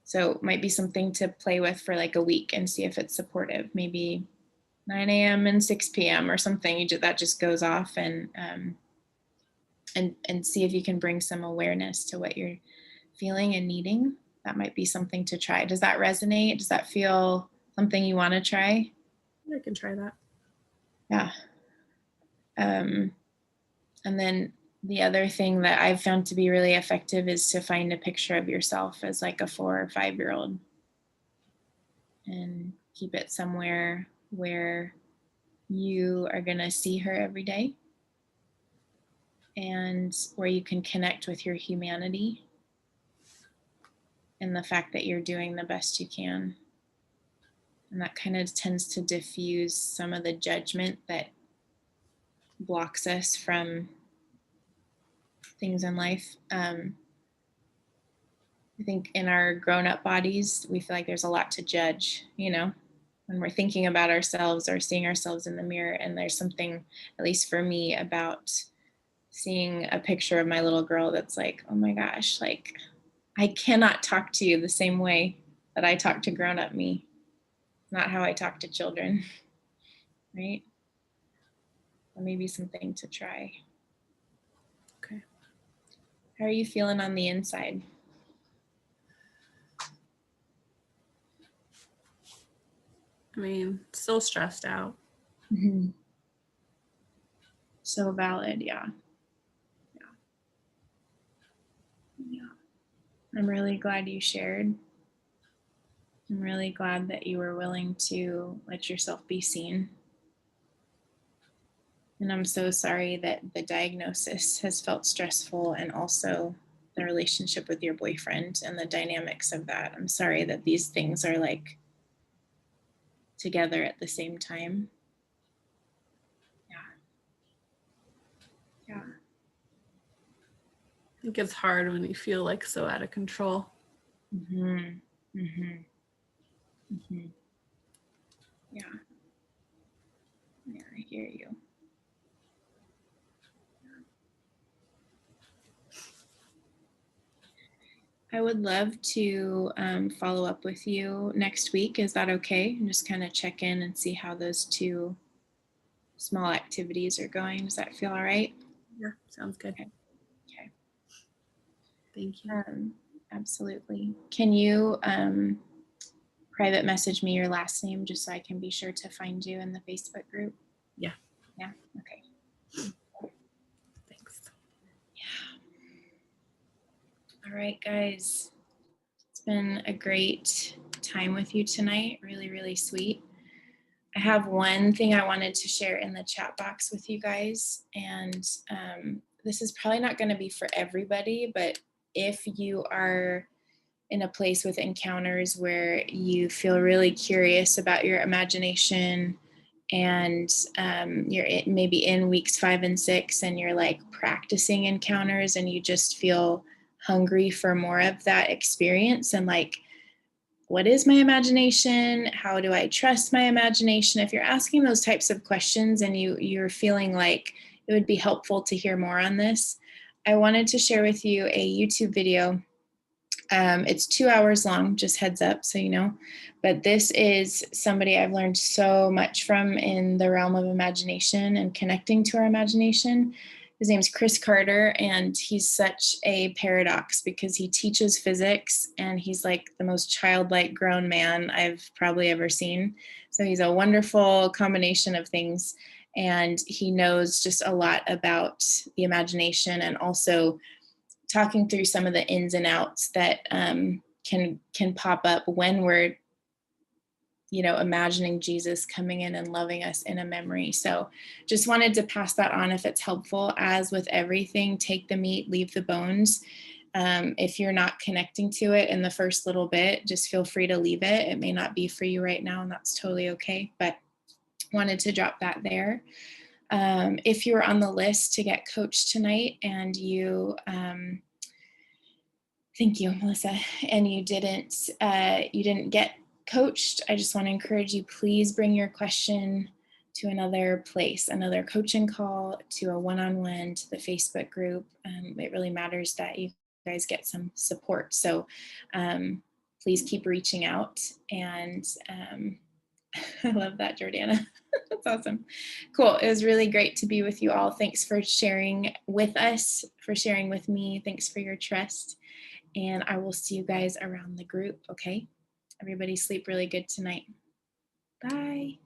So it might be something to play with for like a week and see if it's supportive. Maybe 9 a.m. and 6 p.m. or something that just goes off, and see if you can bring some awareness to what you're feeling and needing. That might be something to try. Does that resonate? Does that feel something you want to try? I can try that. Yeah. And then the other thing that I've found to be really effective is to find a picture of yourself as like a 4 or 5-year-old and keep it somewhere where you are going to see her every day and where you can connect with your humanity and the fact that you're doing the best you can. And that kind of tends to diffuse some of the judgment that blocks us from things in life. I think in our grown-up bodies, we feel like there's a lot to judge, when we're thinking about ourselves or seeing ourselves in the mirror. And there's something, at least for me, about seeing a picture of my little girl that's like, oh my gosh, like I cannot talk to you the same way that I talk to grown-up me. It's not how I talk to children, right? Or maybe something to try. Okay. How are you feeling on the inside? I mean, still stressed out. Mm-hmm. So valid, yeah. I'm really glad you shared. I'm really glad that you were willing to let yourself be seen. And I'm so sorry that the diagnosis has felt stressful, and also the relationship with your boyfriend and the dynamics of that. I'm sorry that these things are like together at the same time. Yeah. I think it's hard when you feel like so out of control. Mm-hmm. Mm-hmm. Mm-hmm. Yeah. Yeah, I hear you. I would love to follow up with you next week. Is that okay? And just kind of check in and see how those 2 small activities are going. Does that feel all right? Yeah, sounds good. Okay. Thank you. Absolutely. Can you private message me your last name just so I can be sure to find you in the Facebook group? Yeah. Yeah. Okay. Thanks. Yeah. All right, guys. It's been a great time with you tonight. Really, really sweet. I have one thing I wanted to share in the chat box with you guys. And this is probably not going to be for everybody, but if you are in a place with encounters where you feel really curious about your imagination, and you're maybe in weeks 5 and 6 and you're like practicing encounters and you just feel hungry for more of that experience, and like, what is my imagination? How do I trust my imagination? If you're asking those types of questions and you're feeling like it would be helpful to hear more on this, I wanted to share with you a YouTube video. It's 2 hours long, just heads up, so you know. But this is somebody I've learned so much from in the realm of imagination and connecting to our imagination. His name's Chris Carter, and he's such a paradox because he teaches physics, and he's like the most childlike grown man I've probably ever seen. So he's a wonderful combination of things, and he knows just a lot about the imagination, and also talking through some of the ins and outs that can pop up when we're, imagining Jesus coming in and loving us in a memory. So just wanted to pass that on if it's helpful. As with everything, take the meat, leave the bones. If you're not connecting to it in the first little bit, just feel free to leave it. It may not be for you right now, and that's totally okay, but wanted to drop that there. If you're on the list to get coached tonight and you, thank you, Melissa, and you didn't get coached, I just want to encourage you, please bring your question to another place, another coaching call, to a one-on-one, to the Facebook group. It really matters that you guys get some support. So please keep reaching out. And I love that, Jordana. That's awesome. Cool. It was really great to be with you all. Thanks for sharing with us, for sharing with me. Thanks for your trust. And I will see you guys around the group. Okay. Everybody sleep really good tonight. Bye.